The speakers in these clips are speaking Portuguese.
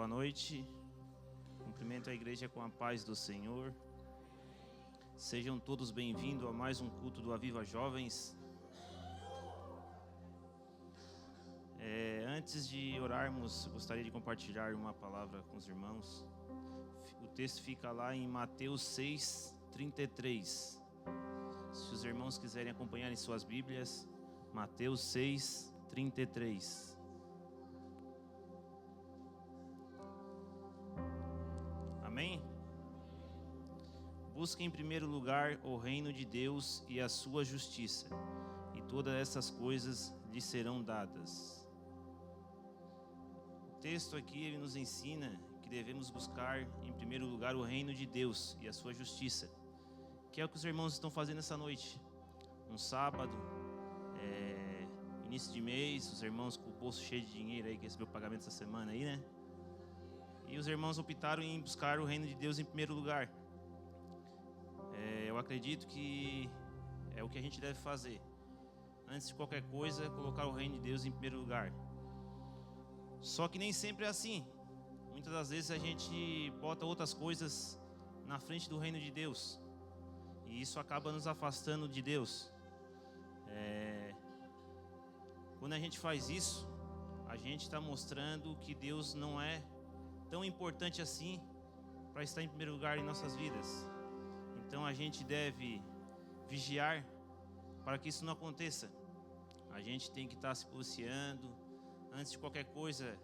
Boa noite. Cumprimento a igreja com a paz do Senhor. Sejam todos bem-vindos a mais um culto do Aviva Jovens. Antes de orarmos, gostaria de compartilhar uma palavra com os irmãos. O texto fica lá em Mateus 6:33. Se os irmãos quiserem acompanhar em suas Bíblias, Mateus 6:33. Amém? Busquem em primeiro lugar o reino de Deus e a sua justiça, e todas essas coisas lhe serão dadas. O texto aqui ele nos ensina que devemos buscar em primeiro lugar o reino de Deus e a sua justiça, que é o que os irmãos estão fazendo essa noite. Um sábado, início de mês, os irmãos com o bolso cheio de dinheiro aí, que recebeu o pagamento essa semana aí, né? E os irmãos optaram em buscar o reino de Deus em primeiro lugar. Eu acredito que é o que a gente deve fazer. Antes de qualquer coisa, colocar o reino de Deus em primeiro lugar. Só que nem sempre é assim. Muitas das vezes a gente bota outras coisas na frente do reino de Deus. E isso acaba nos afastando de Deus. Quando a gente faz isso, a gente está mostrando que Deus não é tão importante assim para estar em primeiro lugar em nossas vidas. Então a gente deve vigiar para que isso não aconteça. A gente tem que estar se policiando antes de qualquer coisa,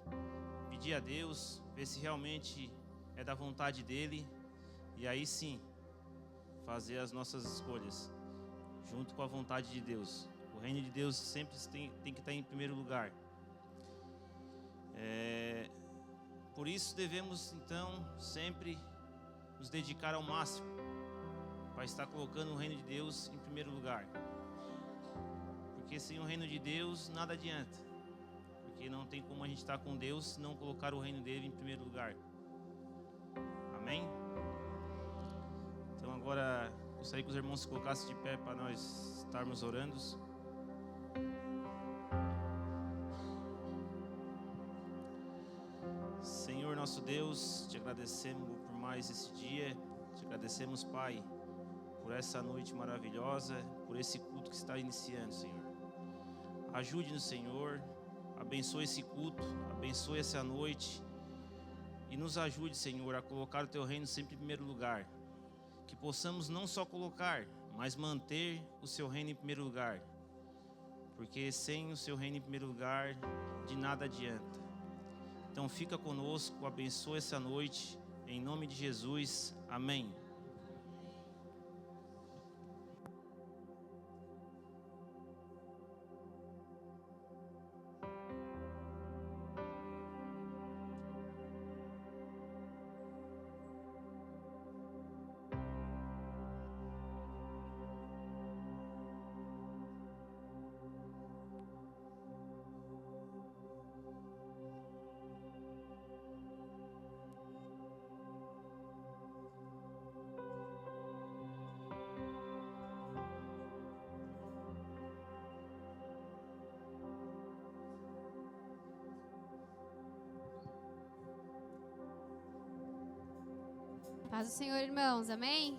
pedir a Deus, ver se realmente é da vontade dele, e aí sim fazer as nossas escolhas junto com a vontade de Deus. O reino de Deus sempre tem que estar em primeiro lugar. Por isso devemos então sempre nos dedicar ao máximo para estar colocando o reino de Deus em primeiro lugar. Porque sem o reino de Deus nada adianta. Porque não tem como a gente estar com Deus se não colocar o reino dele em primeiro lugar. Amém? Então agora gostaria que os irmãos se colocassem de pé para nós estarmos orando. Senhor nosso Deus, te agradecemos por mais esse dia, te agradecemos, Pai, por essa noite maravilhosa, por esse culto que está iniciando, Senhor. Ajude-nos, Senhor, abençoe esse culto, abençoe essa noite e nos ajude, Senhor, a colocar o Teu reino sempre em primeiro lugar. Que possamos não só colocar, mas manter o Seu reino em primeiro lugar. Porque sem o Seu reino em primeiro lugar, de nada adianta. Então fica conosco, abençoa essa noite, em nome de Jesus, amém. Paz do Senhor, irmãos, amém?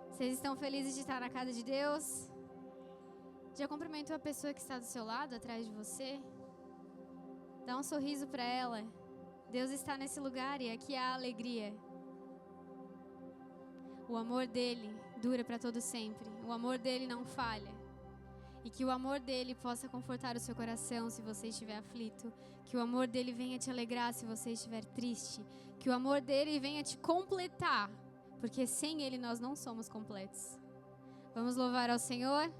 Vocês estão felizes de estar na casa de Deus? Já cumprimentou a pessoa que está do seu lado, atrás de você? Dá um sorriso para ela. Deus está nesse lugar e aqui há alegria. O amor dele dura para todo sempre. O amor dele não falha. E que o amor dele possa confortar o seu coração se você estiver aflito. Que o amor dele venha te alegrar se você estiver triste. Que o amor dele venha te completar. Porque sem ele nós não somos completos. Vamos louvar ao Senhor?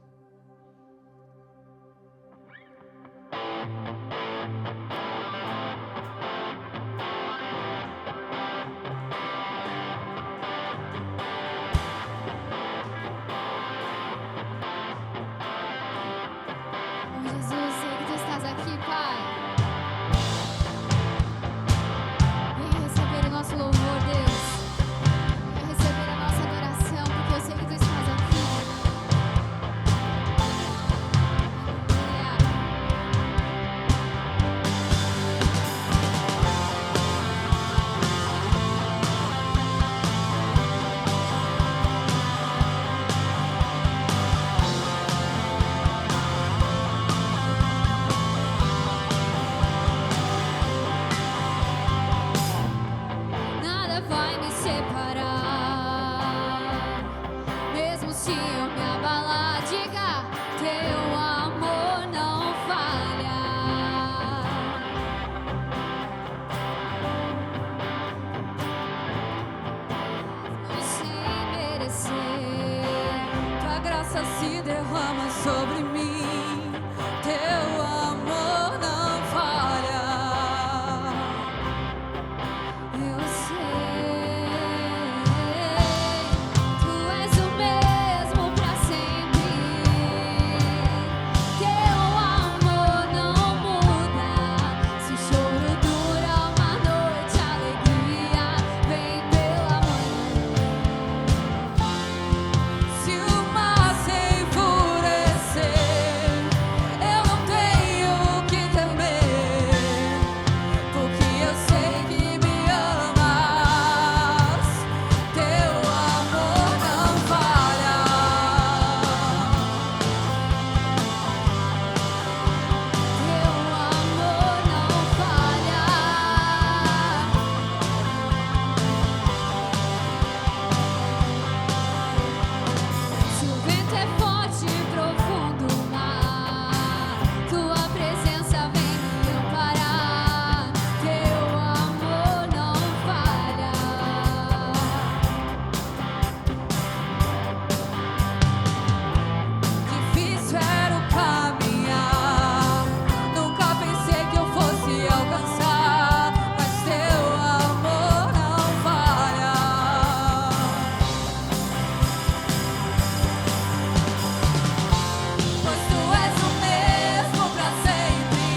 Nosso louvor, Deus, venha receber a nossa adoração, porque eu sei que Tu estás aqui. sobre mim. Teu amor não falha. Eu sei, tu és o mesmo pra sempre. Teu amor não muda. Se o choro dura uma noite, a alegria vem pela manhã. Se o mar se enfurecer, eu não tenho que temer, porque eu sei que me amas. Teu amor não falha. Teu amor não falha. Se o vento é forte e profundo o mar, tua presença vem me amparar. Teu amor não falha. Difícil era o caminhar, nunca pensei que eu fosse alcançar, mas teu amor não falha. Pois tu és o mesmo pra sempre.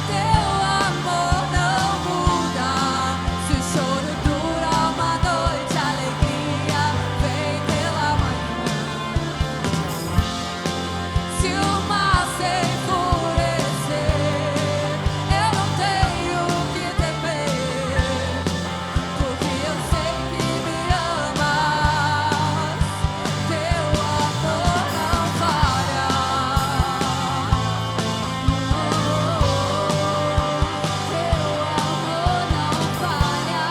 Teu amor não muda. Se o choro dura uma noite, a alegria vem pela manhã. Se o mar se enfurecer, eu não tenho que temer, porque eu sei que me amas. Teu amor não falha. Teu amor não falha.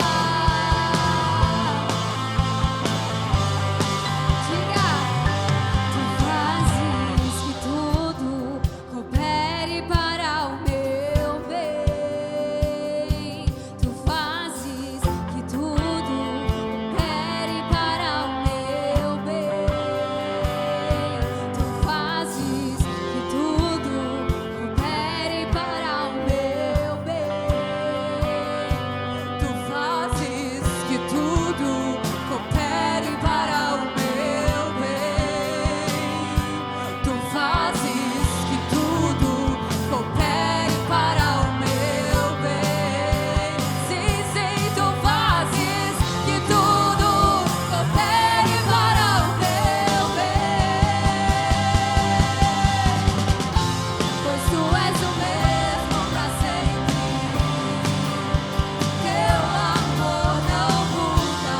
Diga, tu fazes que tudo coopere para o meu bem. Tu fazes que tudo coopere para o meu bem. Tu fazes que tudo coopere para o meu bem. Tu fazes que tudo coopere para o meu bem. Tu fazes que tudo coopere para o meu bem. Sim, sim, tu fazes que tudo coopere para o meu bem. Pois tu és o mesmo pra sempre. Teu amor não muda.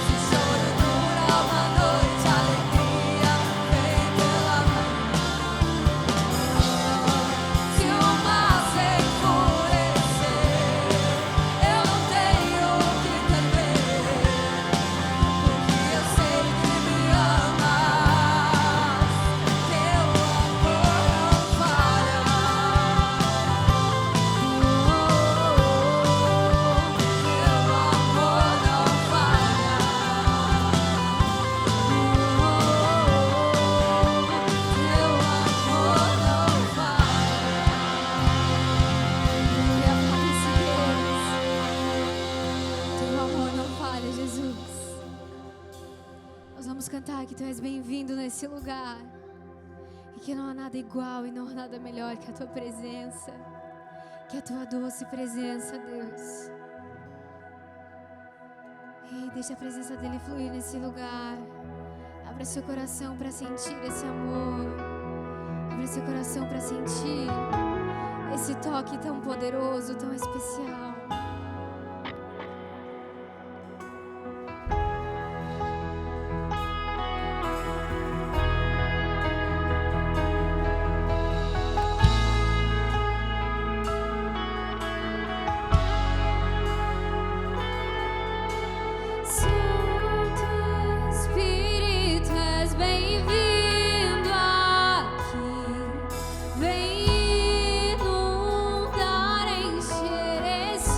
Se o choro dura uma noite, a alegria vem pela manhã. Se o mar se enfurecer, eu não tenho que temer, porque eu sei que me amas. Teu amor não falha. Teu amor não falha. Teu amor não falha. Teu amor não falha, Jesus. Nós vamos cantar que tu és bem-vindo nesse lugar e que não há nada igual e não há nada melhor que a tua presença, que a tua doce presença, Deus. Ei, deixa a presença dele fluir nesse lugar. Abra seu coração para sentir esse amor. Abra seu coração para sentir esse toque tão poderoso, tão especial. Santo Espírito, és bem-vindo aqui. Vem inundar, encher esse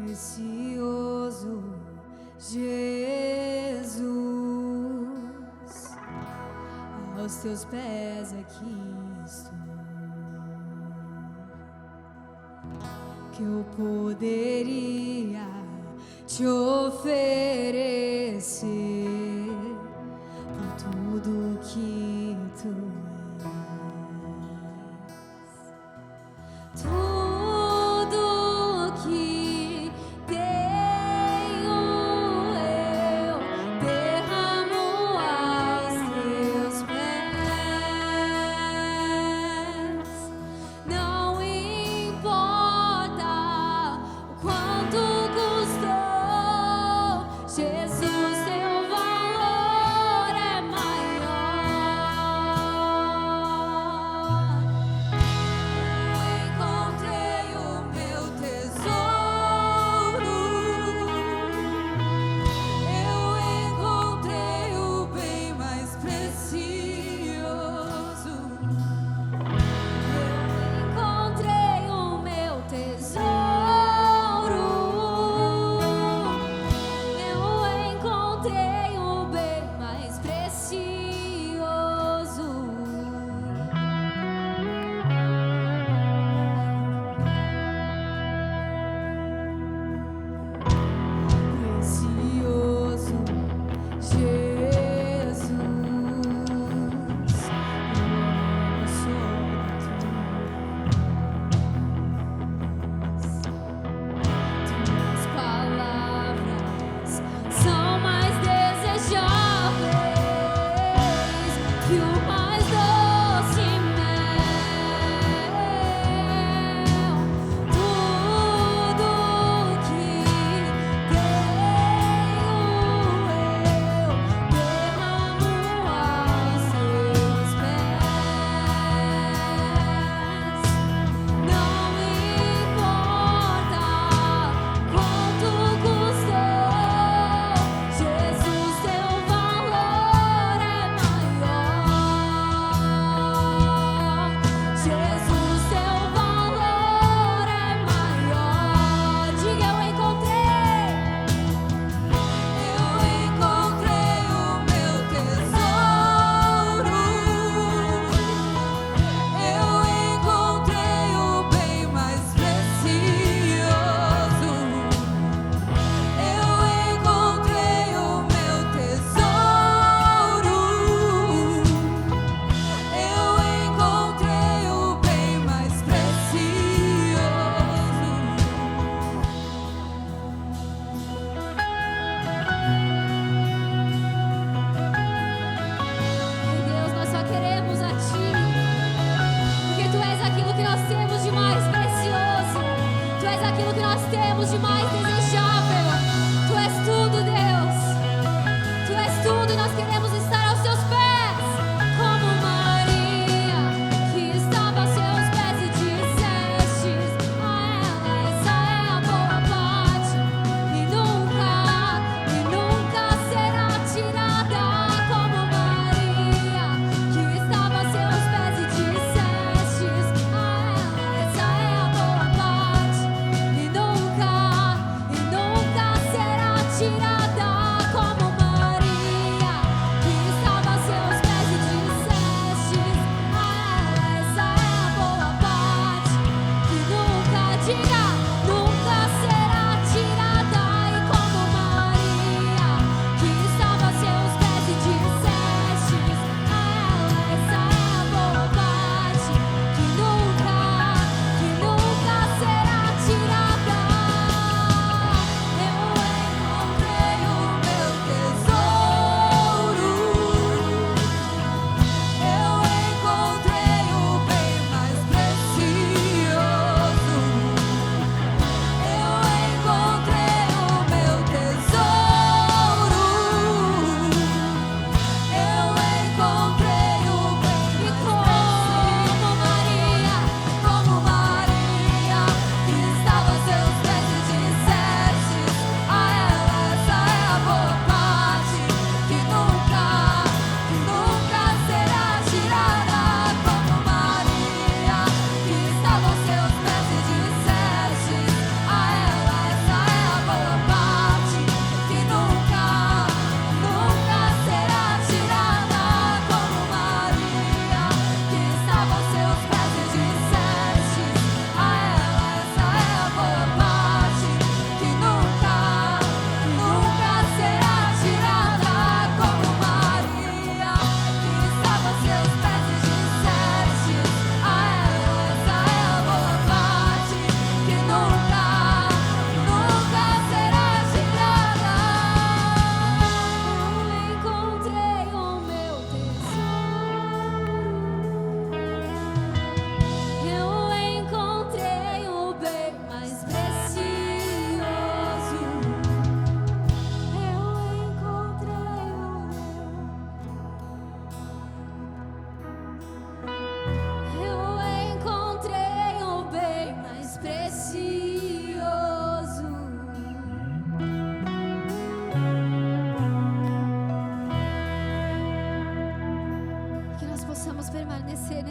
Precioso Jesus, aos teus pés aqui estou. Que eu poderia te oferecer por tudo que tu és. Tudo que tenho eu derramo aos teus pés. Não importa o quanto custou, Jesus, teu valor é maior.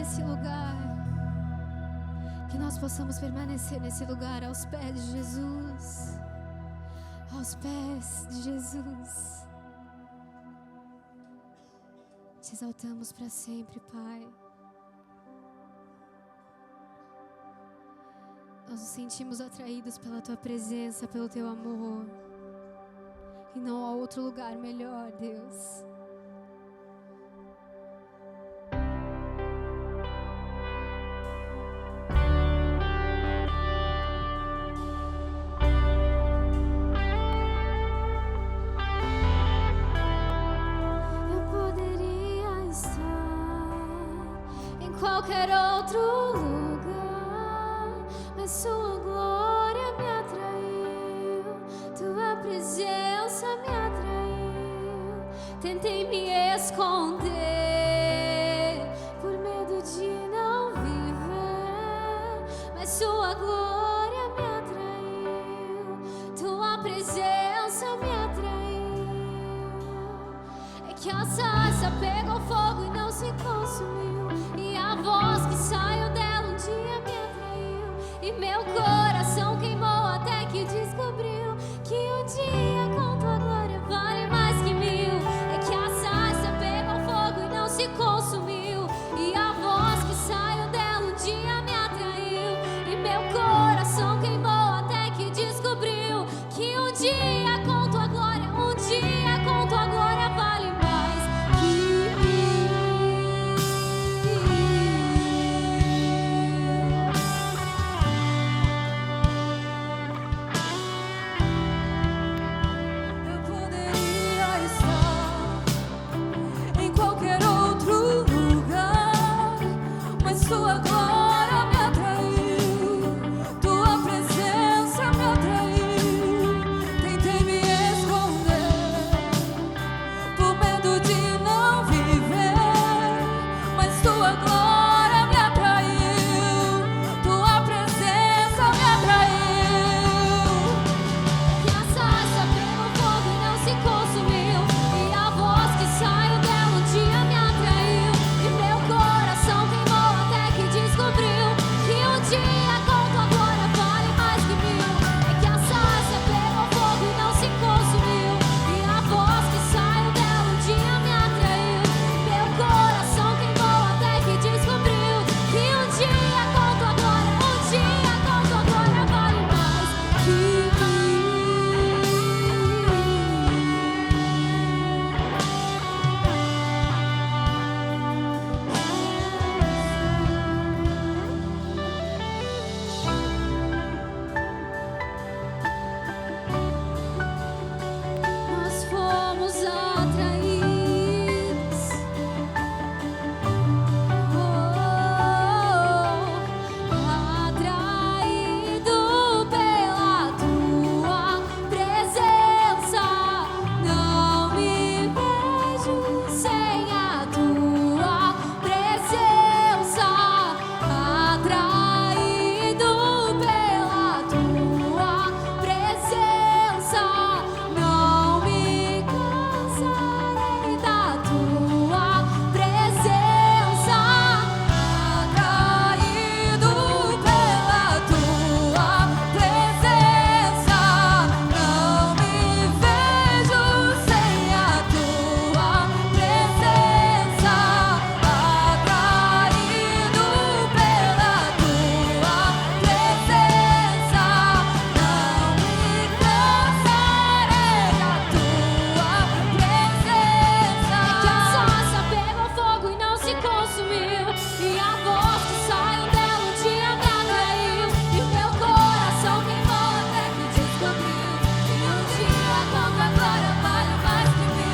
nesse lugar. Que nós possamos permanecer nesse lugar aos pés de Jesus. Aos pés de Jesus. Te exaltamos para sempre, Pai. Nós nos sentimos atraídos pela Tua presença, pelo Teu amor. E não há outro lugar melhor, Deus. Qualquer outro lugar, mas Sua glória me atraiu, Tua presença me atraiu. Tentei me esconder por medo de não viver, mas Sua glória me atraiu, Tua presença me atraiu. É que a sarça pegou fogo e não se consumiu, a voz que saiu dela dia me atraiu, e meu coração queimou até que descobriu que dia com Tua glória vale mais que 1000. É que a sarça pegou fogo e não se consumiu, e a voz que saiu dela dia me atraiu, e meu coração queimou até que descobriu que dia com Tua glória, dia com Tua glória vale mais que 1000. Sua glória me atraiu, Tua presença me atraiu. Tentei me esconder por medo de não viver, mas Tua glória me atraiu, Tua presença me atraiu. Que a sarça pegou fogo e não se consumiu, e a voz que saiu dela dia me atraiu, e meu coração queimou até que descobriu que dia com Tua glória vale mais que 1000. É que a sarça pegou fogo e não se consumiu, e a voz que saiu dela dia me atraiu, meu coração queimou até que descobriu que dia com Tua glória, dia com Tua glória vale mais que 1000. Nós fomos atraídos, atraído pela Tua presença. Não me vejo sem a Tua presença. Atraído pela Tua presença. Não me cansarei da Tua presença. Atraído pela Tua presença. Não me vejo sem a Tua presença. Atraído pela Tua presença. Não me cansarei da Tua presença. Que a sarça pegou fogo e não se consumiu, e a voz que saiu dela dia me atraiu, e meu coração queimou até que descobriu que dia com Tua glória vale mais que 1000.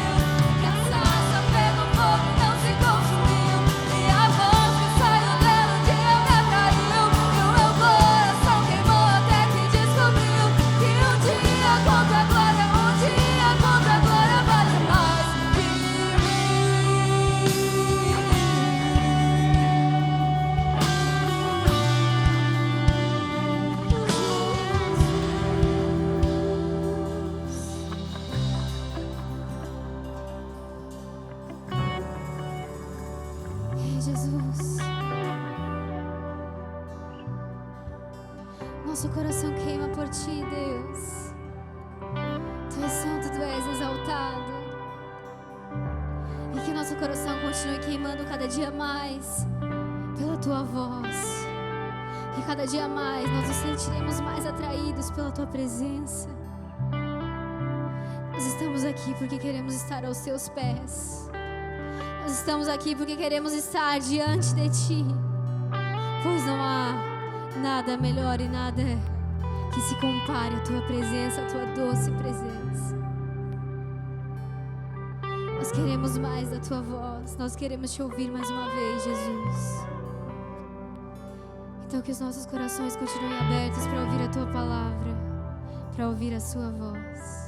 Que a sarça pegou fogo e não se consumiu, e a voz que saiu dela dia me atraiu, e o meu coração queimou até que descobriu que dia com Tua glória, dia com Tua glória vale mais que 1000. Ei, Jesus. nosso coração queima por Ti, Deus. Tu és santo, Tu és exaltado. E que nosso coração continue queimando cada dia mais pela Tua voz. Que cada dia mais nós nos sentiremos mais atraídos pela Tua presença. Nós estamos aqui porque queremos estar aos Teus pés. Nós estamos aqui porque queremos estar diante de Ti. Pois não há nada melhor e nada que se compare à Tua presença, à Tua doce presença. Nós queremos mais da Tua voz. Nós queremos Te ouvir mais uma vez, Jesus. Então que os nossos corações continuem abertos para ouvir a Tua palavra, para ouvir a Sua voz.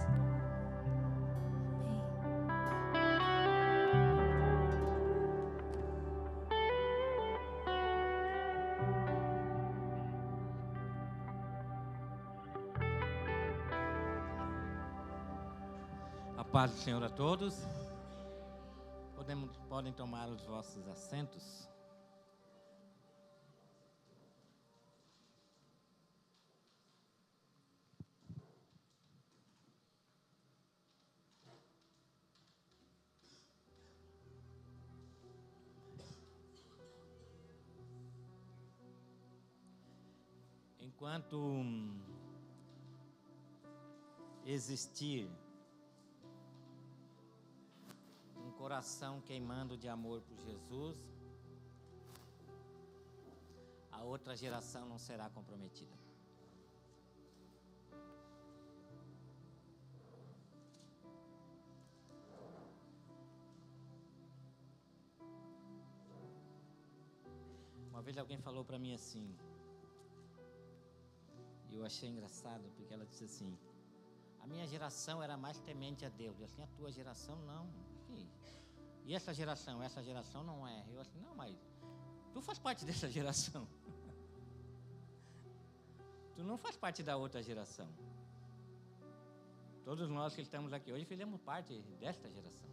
A paz do Senhor a todos. Podem tomar os vossos assentos. Enquanto existir um coração queimando de amor por Jesus, a outra geração não será comprometida. Uma vez alguém falou para mim assim, e eu achei engraçado, porque ela disse assim: a minha geração era mais temente a Deus. Eu assim, a tua geração não. E essa geração? Essa geração não é. Eu assim, não, mas tu faz parte dessa geração. Tu não faz parte da outra geração. Todos nós que estamos aqui hoje fizemos parte desta geração.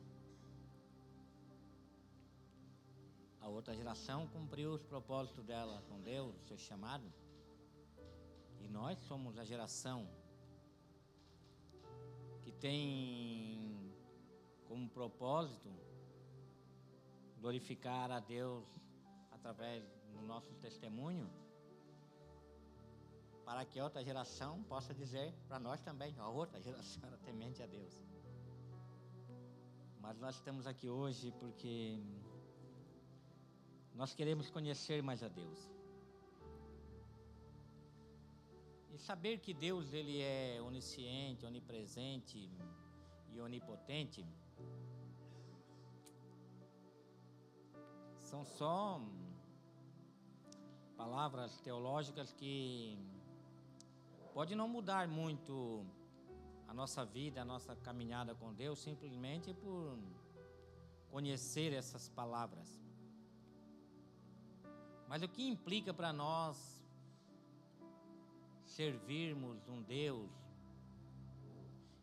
A outra geração cumpriu os propósitos dela com Deus, o seu chamado. E nós somos a geração que tem como propósito glorificar a Deus através do nosso testemunho, para que a outra geração possa dizer para nós também, a outra geração era temente a Deus. Mas nós estamos aqui hoje porque nós queremos conhecer mais a Deus. E saber que Deus, Ele é onisciente, onipresente e onipotente, são só palavras teológicas que pode não mudar muito a nossa vida, a nossa caminhada com Deus, simplesmente por conhecer essas palavras. Mas o que implica para nós servirmos um Deus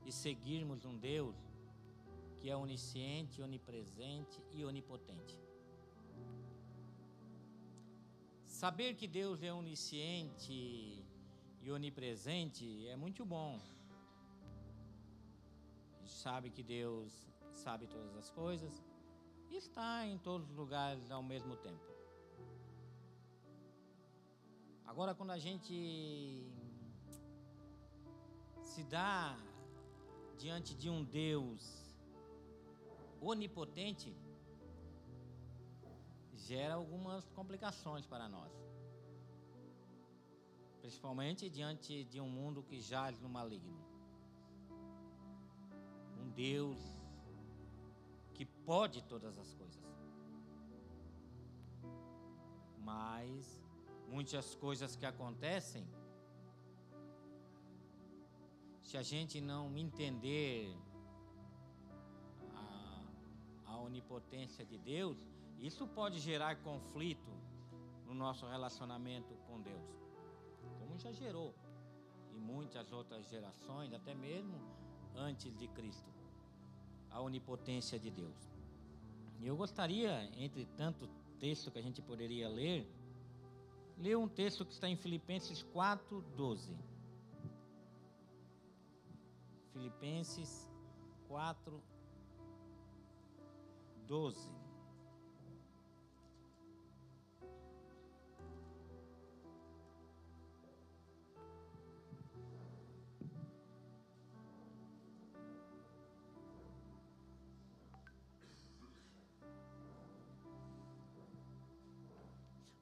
e seguirmos um Deus que é onisciente, onipresente e onipotente. Saber que Deus é onisciente e onipresente é muito bom. A gente sabe que Deus sabe todas as coisas e está em todos os lugares ao mesmo tempo. Agora, quando a gente se dá diante de um Deus onipotente, gera algumas complicações para nós. Principalmente diante de um mundo que jaz no maligno. Um Deus que pode todas as coisas. Mas muitas coisas que acontecem, se a gente não entender a onipotência de Deus, isso pode gerar conflito no nosso relacionamento com Deus, como já gerou em muitas outras gerações, até mesmo antes de Cristo, a onipotência de Deus. E eu gostaria, entre tanto texto que a gente poderia ler, ler um texto que está em Filipenses 4:12. Filipenses 4:12.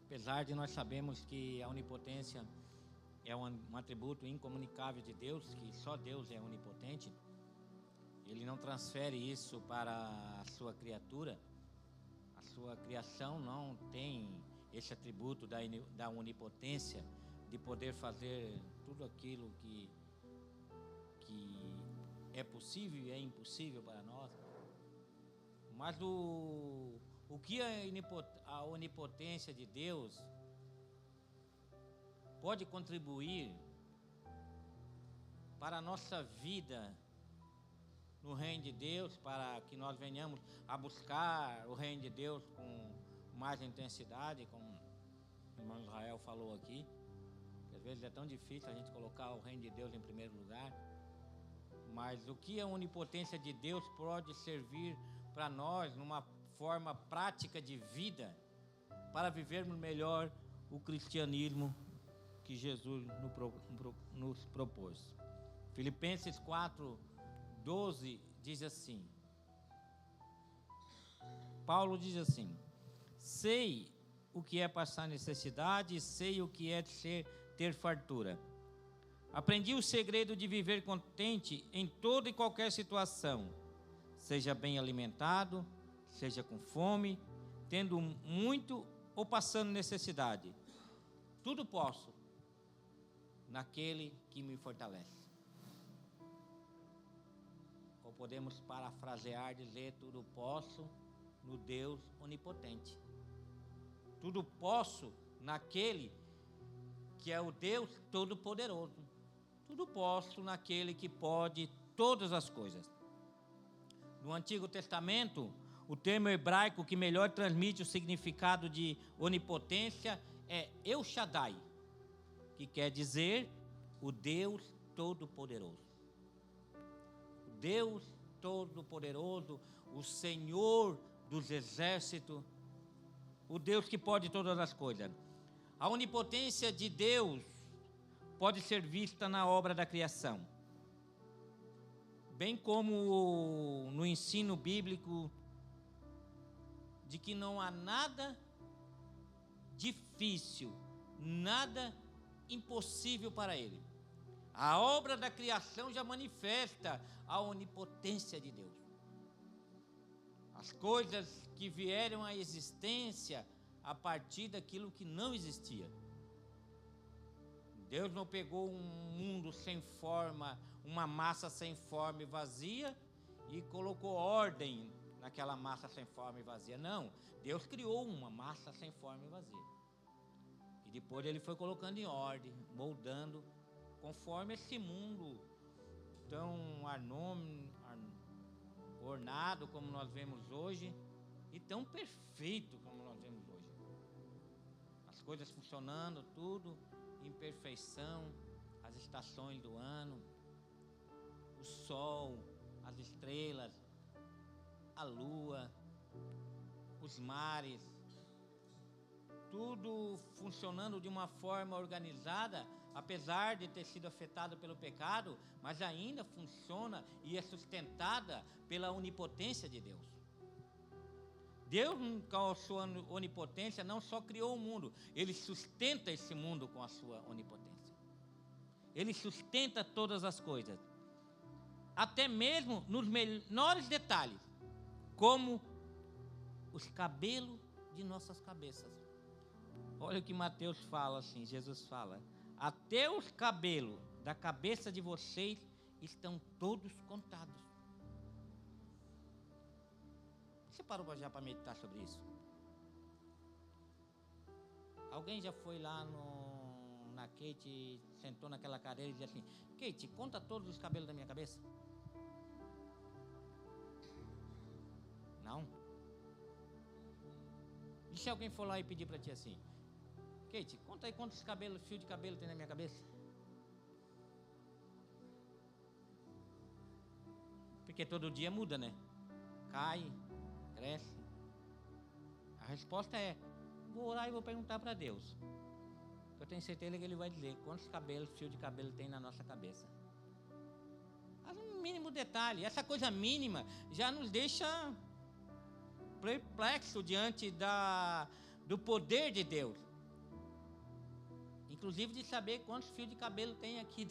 Apesar de nós sabemos que a onipotência é um atributo incomunicável de Deus, que só Deus é onipotente, Ele não transfere isso para a sua criatura. A sua criação não tem esse atributo da onipotência, de poder fazer tudo aquilo que é possível e é impossível para nós. Mas o que a onipotência de Deus pode contribuir para a nossa vida no reino de Deus, para que nós venhamos a buscar o reino de Deus com mais intensidade, como o irmão Israel falou aqui, que às vezes é tão difícil a gente colocar o reino de Deus em primeiro lugar. Mas o que a onipotência de Deus pode servir para nós numa forma prática de vida, para vivermos melhor o cristianismo que Jesus nos propôs. Filipenses 4:12 diz assim, Paulo diz assim: sei o que é passar necessidade, sei o que é ter fartura. Aprendi o segredo de viver contente em toda e qualquer situação, seja bem alimentado, seja com fome, tendo muito ou passando necessidade. Tudo posso naquele que me fortalece. Ou podemos parafrasear, dizer, tudo posso no Deus onipotente. Tudo posso naquele que é o Deus todo-poderoso. Tudo posso naquele que pode todas as coisas. No Antigo Testamento, o termo hebraico que melhor transmite o significado de onipotência é El Shaddai, que quer dizer o Deus Todo-Poderoso. O Deus Todo-Poderoso, o Senhor dos exércitos, o Deus que pode todas as coisas. A onipotência de Deus pode ser vista na obra da criação, bem como no ensino bíblico de que não há nada difícil, nada impossível para Ele. A obra da criação já manifesta a onipotência de Deus. As coisas que vieram à existência a partir daquilo que não existia. Deus não pegou um mundo sem forma, uma massa sem forma e vazia, e colocou ordem naquela massa sem forma e vazia. Não, Deus criou uma massa sem forma e vazia. E depois Ele foi colocando em ordem, moldando, conforme esse mundo tão ornado como nós vemos hoje, e tão perfeito como nós vemos hoje. As coisas funcionando, tudo em perfeição, as estações do ano, o sol, as estrelas, a lua, os mares, tudo funcionando de uma forma organizada, apesar de ter sido afetado pelo pecado, mas ainda funciona e é sustentada pela onipotência de Deus. Deus, com a sua onipotência, não só criou o mundo, Ele sustenta esse mundo com a sua onipotência. Ele sustenta todas as coisas, até mesmo nos menores detalhes, como os cabelos de nossas cabeças. Olha o que Mateus fala assim, Jesus fala: até os cabelos da cabeça de vocês estão todos contados. Você parou já para meditar sobre isso? Alguém já foi lá na Kate, sentou naquela cadeira e disse assim: Kate, conta todos os cabelos da minha cabeça? Não? E se alguém for lá e pedir para ti assim: Kate, conta aí quantos fios de cabelo tem na minha cabeça. Porque todo dia muda, né? Cai, cresce. A resposta é: vou orar e vou perguntar para Deus. Eu tenho certeza que Ele vai dizer quantos fios de cabelo tem na nossa cabeça. Mas um mínimo detalhe, essa coisa mínima já nos deixa perplexo diante do poder de Deus. Inclusive de saber quantos fios de cabelo tem aqui.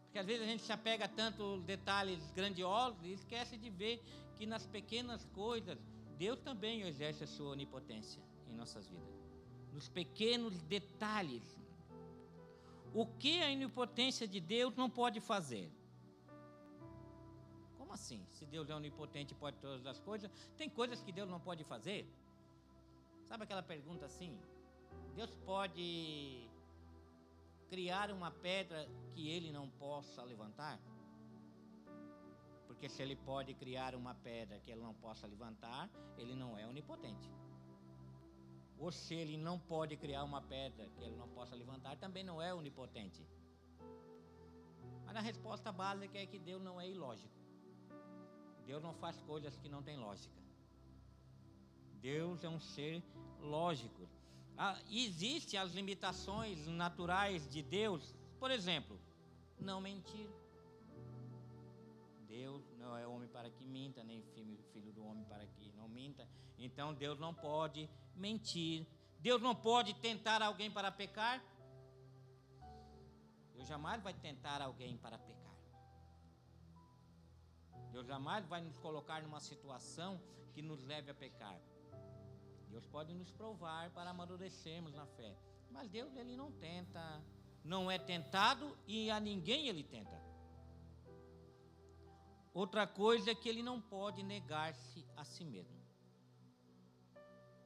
Porque às vezes a gente se apega tanto aos detalhes grandiosos e esquece de ver que nas pequenas coisas Deus também exerce a sua onipotência em nossas vidas. Nos pequenos detalhes. O que a onipotência de Deus não pode fazer? Como assim? Se Deus é onipotente e pode todas as coisas, tem coisas que Deus não pode fazer? Sabe aquela pergunta assim? Deus pode criar uma pedra que Ele não possa levantar? Porque se Ele pode criar uma pedra que Ele não possa levantar, Ele não é onipotente. Ou se Ele não pode criar uma pedra que Ele não possa levantar, também não é onipotente. Mas a resposta básica é que Deus não é ilógico. Deus não faz coisas que não têm lógica. Deus é um ser lógico. Existem as limitações naturais de Deus. Por exemplo, não mentir. Deus não é homem para que minta, nem filho do homem para que não minta. Então Deus não pode mentir. Deus não pode tentar alguém para pecar. Deus jamais vai tentar alguém para pecar. Deus jamais vai nos colocar numa situação que nos leve a pecar. Deus pode nos provar para amadurecermos na fé. Mas Deus, Ele não tenta, não é tentado e a ninguém Ele tenta. Outra coisa é que Ele não pode negar-se a si mesmo.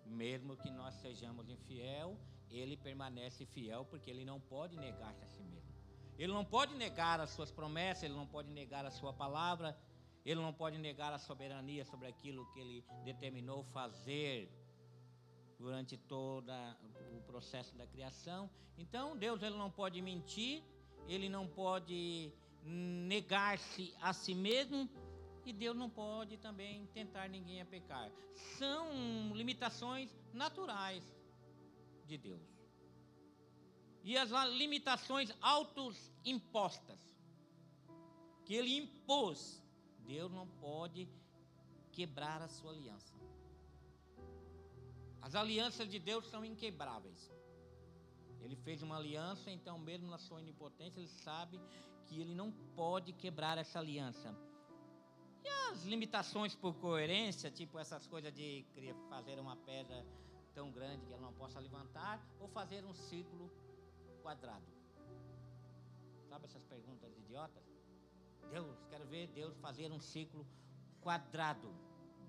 Mesmo que nós sejamos infiel, Ele permanece fiel porque Ele não pode negar-se a si mesmo. Ele não pode negar as suas promessas, Ele não pode negar a sua palavra, Ele não pode negar a soberania sobre aquilo que Ele determinou fazer durante todo o processo da criação. Então Deus, Ele não pode mentir, Ele não pode negar-se a si mesmo, e Deus não pode também tentar ninguém a pecar. São limitações naturais de Deus. E as limitações autoimpostas que Ele impôs, Deus não pode quebrar a sua aliança. As alianças de Deus são inquebráveis. Ele fez uma aliança, então mesmo na sua onipotência, Ele sabe que Ele não pode quebrar essa aliança. E as limitações por coerência, tipo essas coisas de fazer uma pedra tão grande que ela não possa levantar, ou fazer um círculo quadrado. Sabe essas perguntas idiotas? Quero ver Deus fazer um círculo quadrado.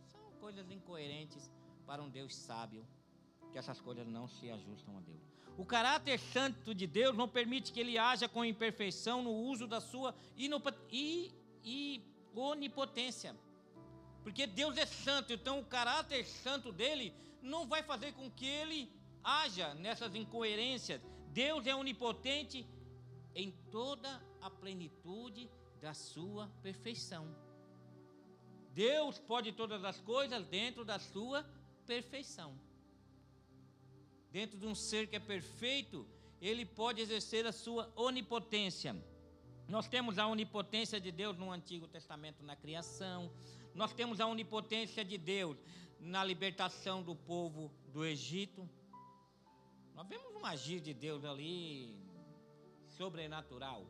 São coisas incoerentes para um Deus sábio, que essas coisas não se ajustam a Deus. O caráter santo de Deus não permite que Ele haja com imperfeição no uso da sua onipotência. Porque Deus é santo, então o caráter santo dele não vai fazer com que Ele haja nessas incoerências. Deus é onipotente em toda a plenitude da sua perfeição. Deus pode todas as coisas dentro da sua perfeição. Dentro de um ser que é perfeito, Ele pode exercer a sua onipotência. Nós temos a onipotência de Deus no Antigo Testamento na criação. Nós temos a onipotência de Deus na libertação do povo do Egito. Nós vemos um agir de Deus ali sobrenatural.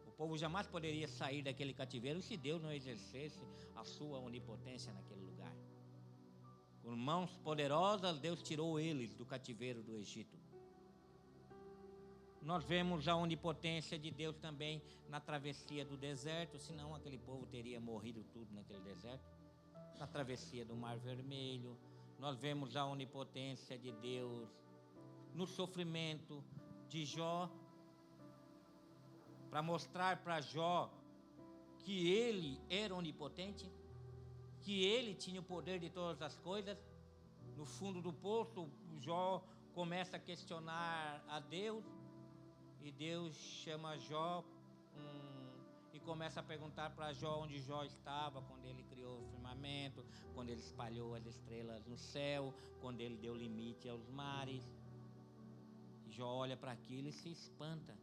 O povo jamais poderia sair daquele cativeiro se Deus não exercesse a sua onipotência naquele lugar. Com mãos poderosas, Deus tirou eles do cativeiro do Egito. Nós vemos a onipotência de Deus também na travessia do deserto, senão aquele povo teria morrido tudo naquele deserto. Na travessia do Mar Vermelho, nós vemos a onipotência de Deus no sofrimento de Jó, para mostrar para Jó que ele era onipotente, que ele tinha o poder de todas as coisas. no fundo do poço, Jó começa a questionar a Deus, e Deus chama Jó e começa a perguntar para Jó onde Jó estava quando ele criou o firmamento, quando ele espalhou as estrelas no céu, quando ele deu limite aos mares. Jó olha para aquilo e se espanta.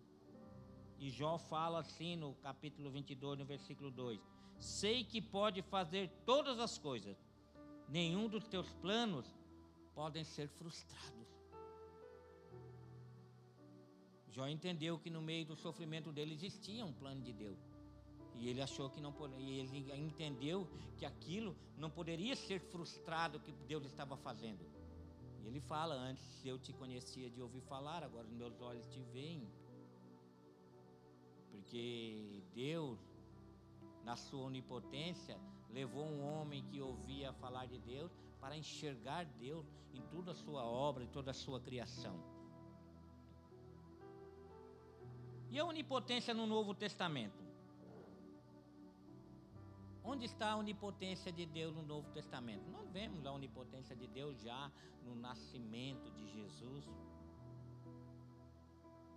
E Jó fala assim no capítulo 22, no versículo 2: sei que pode fazer todas as coisas, nenhum dos teus planos podem ser frustrados. Jó entendeu que no meio do sofrimento dele existia um plano de Deus. E ele achou que não poderia, e ele entendeu que aquilo não poderia ser frustrado, que Deus estava fazendo. E ele fala: antes eu te conhecia de ouvir falar, agora os meus olhos te veem. Porque Deus, na sua onipotência, levou um homem que ouvia falar de Deus para enxergar Deus em toda a sua obra, em toda a sua criação. E a onipotência no Novo Testamento? Onde está a onipotência de Deus no Novo Testamento? Nós vemos a onipotência de Deus já no nascimento de Jesus.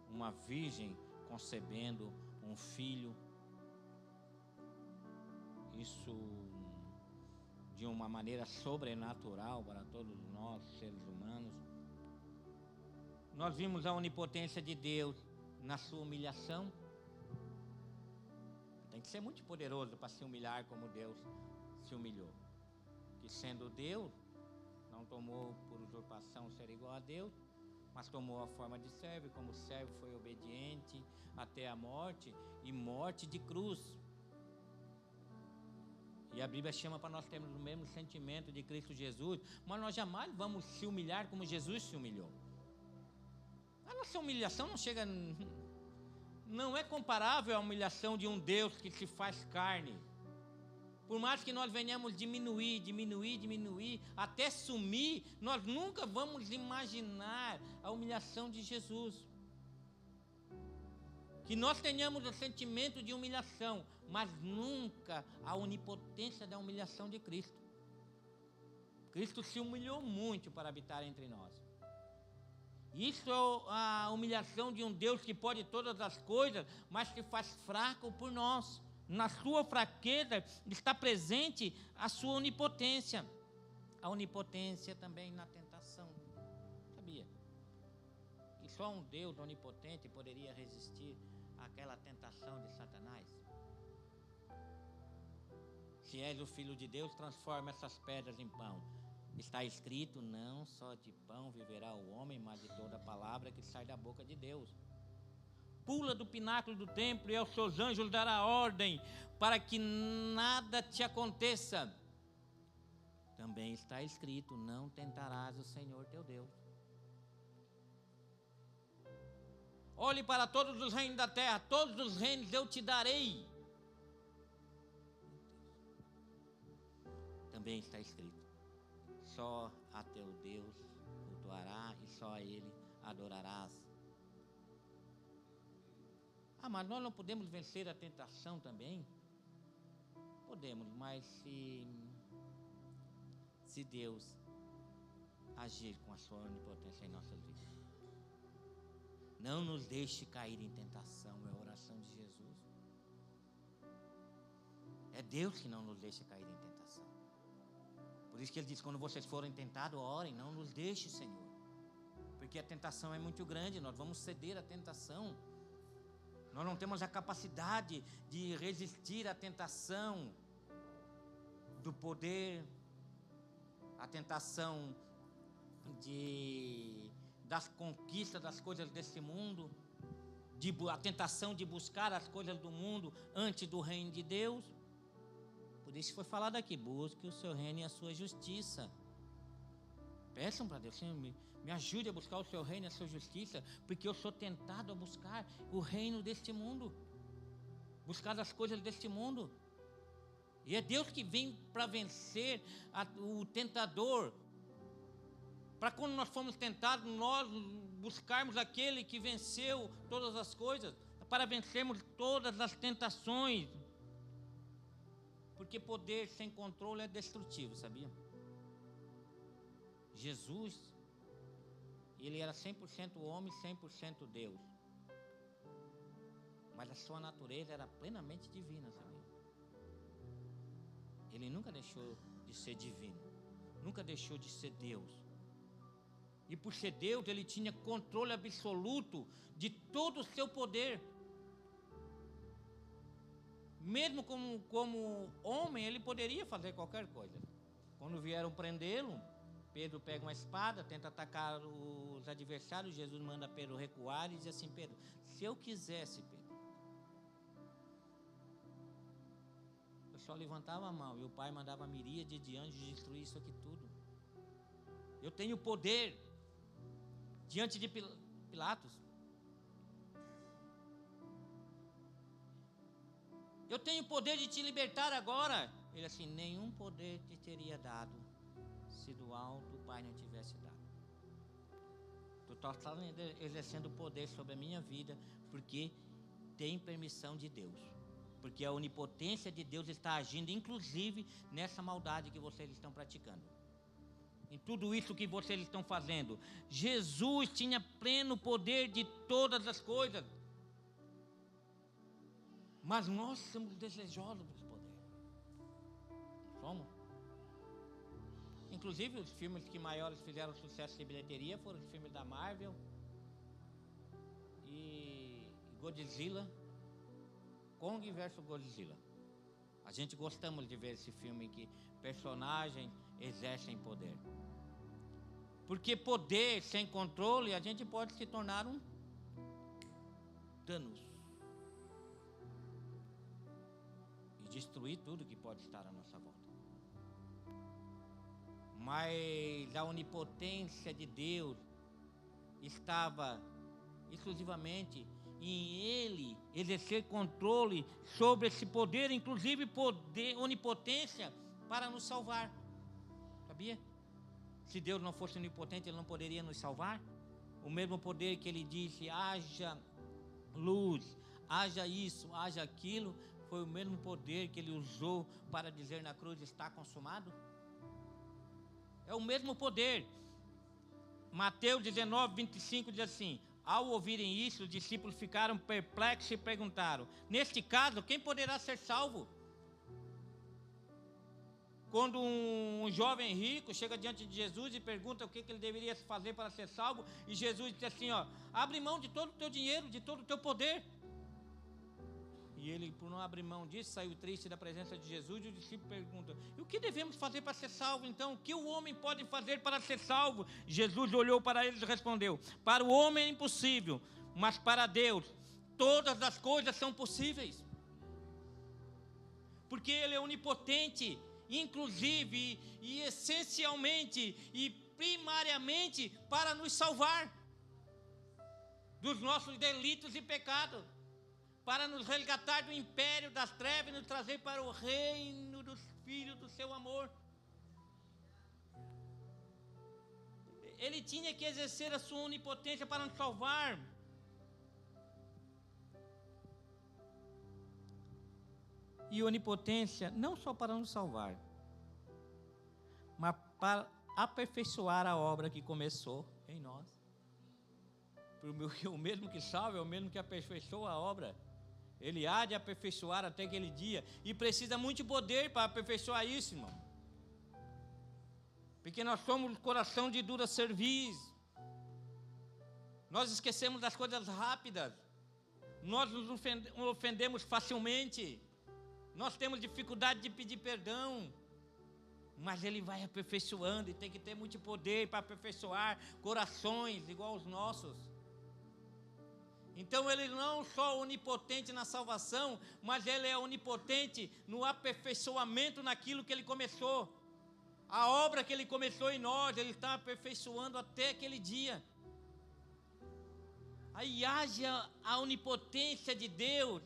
Uma virgem concebendo um filho. Isso de uma maneira sobrenatural para todos nós, seres humanos. Nós vimos a onipotência de Deus na sua humilhação. Tem que ser muito poderoso para se humilhar como Deus se humilhou. Que sendo Deus, não tomou por usurpação ser igual a Deus, mas tomou a forma de servo, e como servo foi obediente até a morte, e morte de cruz. E a Bíblia chama para nós termos o mesmo sentimento de Cristo Jesus, mas nós jamais vamos se humilhar como Jesus se humilhou. A nossa humilhação não é comparável à humilhação de um Deus que se faz carne. Por mais que nós venhamos diminuir, até sumir, nós nunca vamos imaginar a humilhação de Jesus. Que nós tenhamos o sentimento de humilhação, mas nunca a onipotência da humilhação de Cristo. Cristo se humilhou muito para habitar entre nós. Isso é a humilhação de um Deus que pode todas as coisas, mas que faz fraco por nós. Na sua fraqueza está presente a sua onipotência. A onipotência também na tentação. Sabia? Que só um Deus onipotente poderia resistir àquela tentação de Satanás. Se és o Filho de Deus, transforma essas pedras em pão. Está escrito: não só de pão viverá o homem, mas de toda palavra que sai da boca de Deus. Pula do pináculo do templo e aos seus anjos dará ordem para que nada te aconteça. Também está escrito: não tentarás o Senhor teu Deus. Olhe para todos os reinos da terra, todos os reinos eu te darei. Também está escrito: só a teu Deus cultuará e só a Ele adorarás. Mas nós não podemos vencer a tentação também? Podemos, mas se Deus agir com a sua onipotência em nossas vidas. Não nos deixe cair em tentação, é a oração de Jesus. É Deus que não nos deixa cair em tentação. Por isso que ele diz: quando vocês forem tentados, orem, não nos deixe, Senhor. Porque a tentação é muito grande, nós vamos ceder à tentação. Nós não temos a capacidade de resistir à tentação do poder, a tentação das conquistas das coisas desse mundo, a tentação de buscar as coisas do mundo antes do reino de Deus. Por isso foi falado aqui: busque o seu reino e a sua justiça. Peçam para Deus: Senhor, me ajude a buscar o seu reino e a sua justiça, porque eu sou tentado a buscar o reino deste mundo, buscar as coisas deste mundo. E é Deus que vem para vencer o tentador, para quando nós formos tentados, nós buscarmos aquele que venceu todas as coisas, para vencermos todas as tentações. Porque poder sem controle é destrutivo, sabia? Jesus, ele era 100% homem, 100% Deus. Mas a sua natureza era plenamente divina, sabia? Ele nunca deixou de ser divino, nunca deixou de ser Deus. E por ser Deus, ele tinha controle absoluto de todo o seu poder. Mesmo como homem, ele poderia fazer qualquer coisa. Quando vieram prendê-lo, Pedro pega uma espada, tenta atacar os adversários. Jesus manda Pedro recuar e diz assim: Pedro, se eu quisesse, Pedro, eu só levantava a mão e o Pai mandava miríade de anjos destruir isso aqui tudo. Eu tenho poder diante de Pilatos. Eu tenho poder de te libertar agora. Ele assim: nenhum poder te teria dado se do alto o Pai não tivesse dado. Tu estás exercendo poder sobre a minha vida porque tem permissão de Deus. Porque a onipotência de Deus está agindo, inclusive nessa maldade que vocês estão praticando. Em tudo isso que vocês estão fazendo. Jesus tinha pleno poder de todas as coisas. Mas nós somos desejosos desse poder. Somos. Inclusive os filmes que maiores fizeram sucesso de bilheteria foram os filmes da Marvel e Godzilla. Kong versus Godzilla. A gente gostamos de ver esse filme em que personagens exercem poder. Porque poder sem controle, a gente pode se tornar um Thanos e destruir tudo que pode estar à nossa volta. Mas a onipotência de Deus estava exclusivamente em Ele exercer controle sobre esse poder, inclusive poder, onipotência para nos salvar. Sabia? Se Deus não fosse onipotente, Ele não poderia nos salvar. O mesmo poder que Ele disse: haja luz, haja isso, haja aquilo, foi o mesmo poder que Ele usou para dizer na cruz: está consumado. É o mesmo poder. Mateus 19:25 diz assim: ao ouvirem isso, os discípulos ficaram perplexos e perguntaram: neste caso, quem poderá ser salvo? Quando um jovem rico chega diante de Jesus e pergunta o que ele deveria fazer para ser salvo, e Jesus diz assim: abre mão de todo o teu dinheiro, de todo o teu poder. E ele, por não abrir mão disso, saiu triste da presença de Jesus. E o discípulo pergunta: e o que devemos fazer para ser salvo então? O que o homem pode fazer para ser salvo? Jesus olhou para eles e respondeu: para o homem é impossível, mas para Deus todas as coisas são possíveis. Porque Ele é onipotente, inclusive e essencialmente e primariamente para nos salvar dos nossos delitos e pecados, para nos resgatar do império das trevas e nos trazer para o reino dos filhos do seu amor. Ele tinha que exercer a sua onipotência para nos salvar. E onipotência não só para nos salvar, mas para aperfeiçoar a obra que começou em nós. O mesmo que salva é o mesmo que aperfeiçoa a obra. Ele há de aperfeiçoar até aquele dia. E precisa muito poder para aperfeiçoar isso, irmão. Porque nós somos coração de dura cerviz. Nós esquecemos das coisas rápidas. Nós nos ofendemos facilmente. Nós temos dificuldade de pedir perdão. Mas Ele vai aperfeiçoando. E tem que ter muito poder para aperfeiçoar corações igual aos nossos. Então Ele não só é onipotente na salvação, mas Ele é onipotente no aperfeiçoamento naquilo que Ele começou. A obra que Ele começou em nós, Ele está aperfeiçoando até aquele dia. Aí haja a onipotência de Deus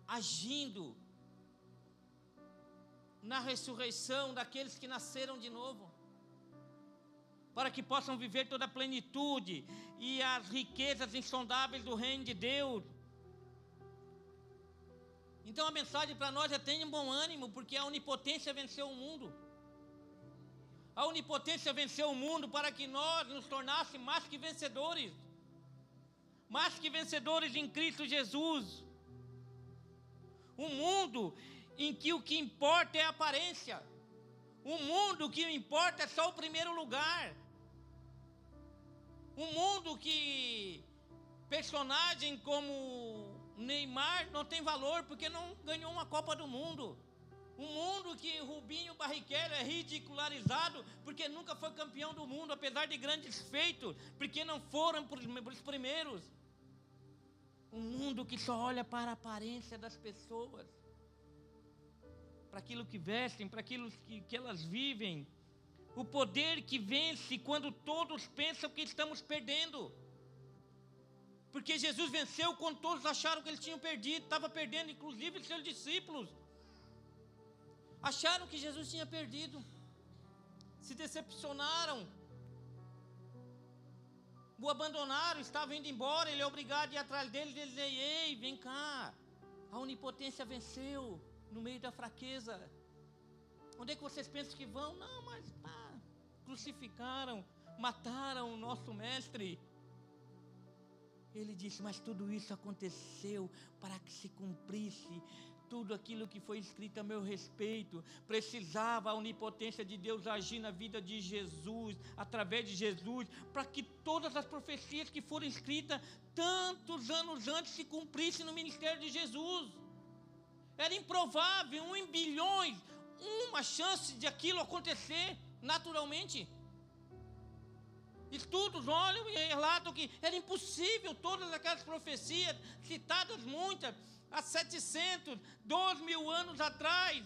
agindo na ressurreição daqueles que nasceram de novo, para que possam viver toda a plenitude e as riquezas insondáveis do reino de Deus. Então a mensagem para nós é: tenha um bom ânimo, porque a onipotência venceu o mundo. A onipotência venceu o mundo para que nós nos tornássemos mais que vencedores. Mais que vencedores em Cristo Jesus. Um mundo em que o que importa é a aparência. Um mundo que o importa é só o primeiro lugar. Um mundo que personagem como Neymar não tem valor porque não ganhou uma Copa do Mundo. Um mundo que Rubinho Barrichello é ridicularizado porque nunca foi campeão do mundo, apesar de grandes feitos, porque não foram os primeiros. Um mundo que só olha para a aparência das pessoas, para aquilo que vestem, para aquilo que elas vivem. O poder que vence quando todos pensam que estamos perdendo. Porque Jesus venceu quando todos acharam que ele tinha perdido, estava perdendo, inclusive os seus discípulos. Acharam que Jesus tinha perdido, se decepcionaram, o abandonaram, estavam indo embora, ele é obrigado a ir atrás deles e dizer: ei, vem cá, a onipotência venceu no meio da fraqueza. Onde é que vocês pensam que vão? Não, mas crucificaram, mataram o nosso mestre. Ele disse: mas tudo isso aconteceu para que se cumprisse tudo aquilo que foi escrito a meu respeito. Precisava a onipotência de Deus agir na vida de Jesus, através de Jesus, para que todas as profecias que foram escritas tantos anos antes se cumprissem no ministério de Jesus. Era improvável, 1 em bilhões, uma chance de aquilo acontecer naturalmente. Estudos olham e relatam que era impossível todas aquelas profecias, citadas muitas, há 700, 2.000 anos atrás.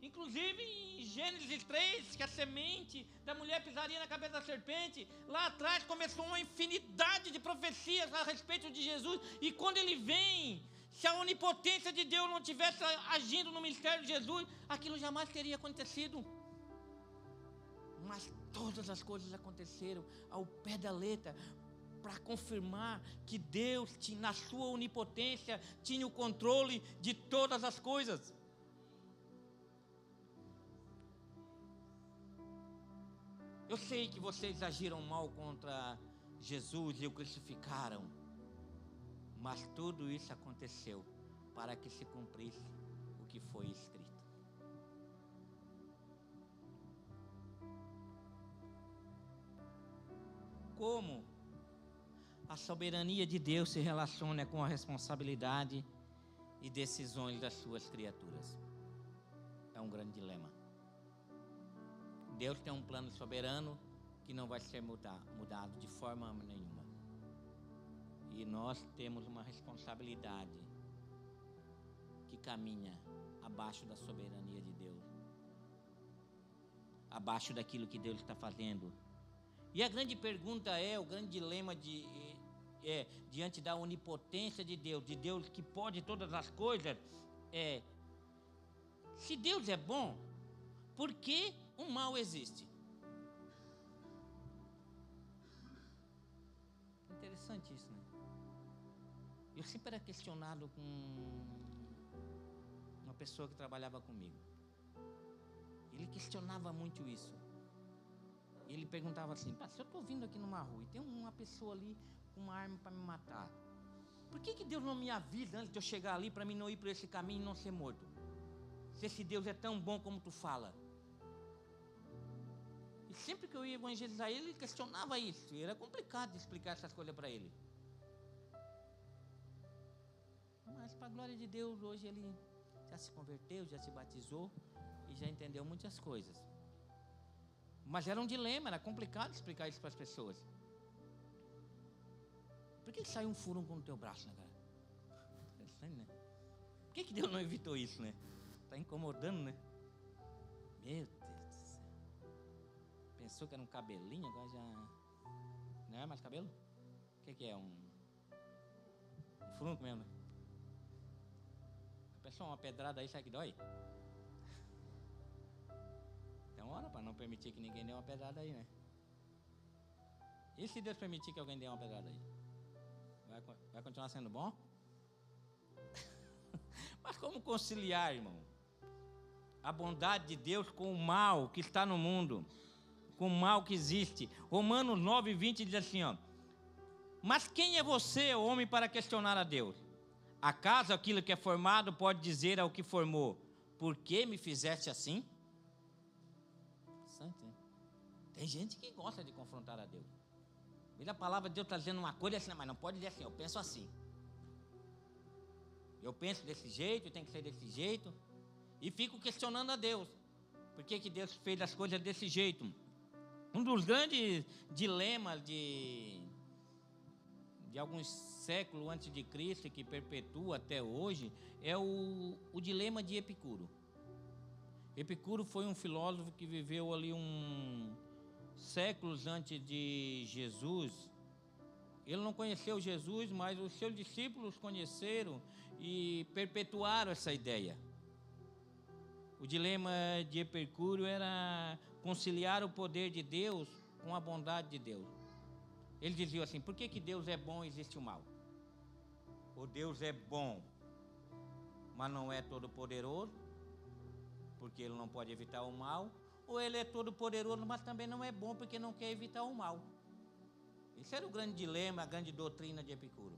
Inclusive em Gênesis 3, que a semente da mulher pisaria na cabeça da serpente. Lá atrás começou uma infinidade de profecias a respeito de Jesus. E quando ele vem, se a onipotência de Deus não tivesse agindo no ministério de Jesus, aquilo jamais teria acontecido. Mas todas as coisas aconteceram ao pé da letra, para confirmar que Deus, na sua onipotência, tinha o controle de todas as coisas. Eu sei que vocês agiram mal contra Jesus e o crucificaram, mas tudo isso aconteceu para que se cumprisse o que foi escrito. Como a soberania de Deus se relaciona com a responsabilidade e decisões das suas criaturas? É um grande dilema. Deus tem um plano soberano que não vai ser mudado de forma nenhuma. E nós temos uma responsabilidade que caminha abaixo da soberania de Deus, abaixo daquilo que Deus está fazendo. E a grande pergunta o grande dilema diante da onipotência de Deus que pode todas as coisas, se Deus é bom, por que o mal existe? Interessante isso, né? Eu sempre era questionado com uma pessoa que trabalhava comigo. Ele questionava muito isso. Ele perguntava assim: se eu estou vindo aqui numa rua e tem uma pessoa ali com uma arma para me matar, por que Deus não me avisa antes de eu chegar ali, para mim não ir por esse caminho e não ser morto? Se esse Deus é tão bom como tu fala. E sempre que eu ia evangelizar ele questionava isso. E era complicado de explicar essas coisas para ele. Mas para a glória de Deus, hoje ele já se converteu, já se batizou e já entendeu muitas coisas. Mas era um dilema, era complicado explicar isso para as pessoas. Por que saiu um furúnculo no teu braço, né, cara? Interessante, né? Por que Deus não evitou isso, né? Está incomodando, né? Meu Deus do céu. Pensou que era um cabelinho, agora já... Não é mais cabelo? O que é? Um furúnculo mesmo, né? A pessoa, uma pedrada aí, sabe que dói? Ora, para não permitir que ninguém dê uma pedrada aí, né? E se Deus permitir que alguém dê uma pedrada aí? Vai continuar sendo bom? Mas como conciliar, irmão? a bondade de Deus com o mal que está no mundo, com o mal que existe. Romanos 9:20 diz assim, ó: mas quem é você, homem, para questionar a Deus? Acaso aquilo que é formado pode dizer ao que formou: por que me fizeste assim? Tem gente que gosta de confrontar a Deus. Vê a palavra de Deus está dizendo uma coisa assim, mas não pode dizer assim, eu penso assim. Eu penso desse jeito, tem que ser desse jeito. E fico questionando a Deus. Por que Deus fez as coisas desse jeito? Um dos grandes dilemas de alguns séculos antes de Cristo, que perpetua até hoje, é o dilema de Epicuro. Epicuro foi um filósofo que viveu ali séculos antes de Jesus. Ele não conheceu Jesus, mas os seus discípulos conheceram e perpetuaram essa ideia. O dilema de Epicuro era conciliar o poder de Deus com a bondade de Deus. Ele dizia assim: por que Deus é bom e existe o mal? Ou Deus é bom, mas não é todo poderoso, porque ele não pode evitar o mal, ou ele é todo poderoso, mas também não é bom, porque não quer evitar o mal. Esse era o grande dilema, a grande doutrina de Epicuro.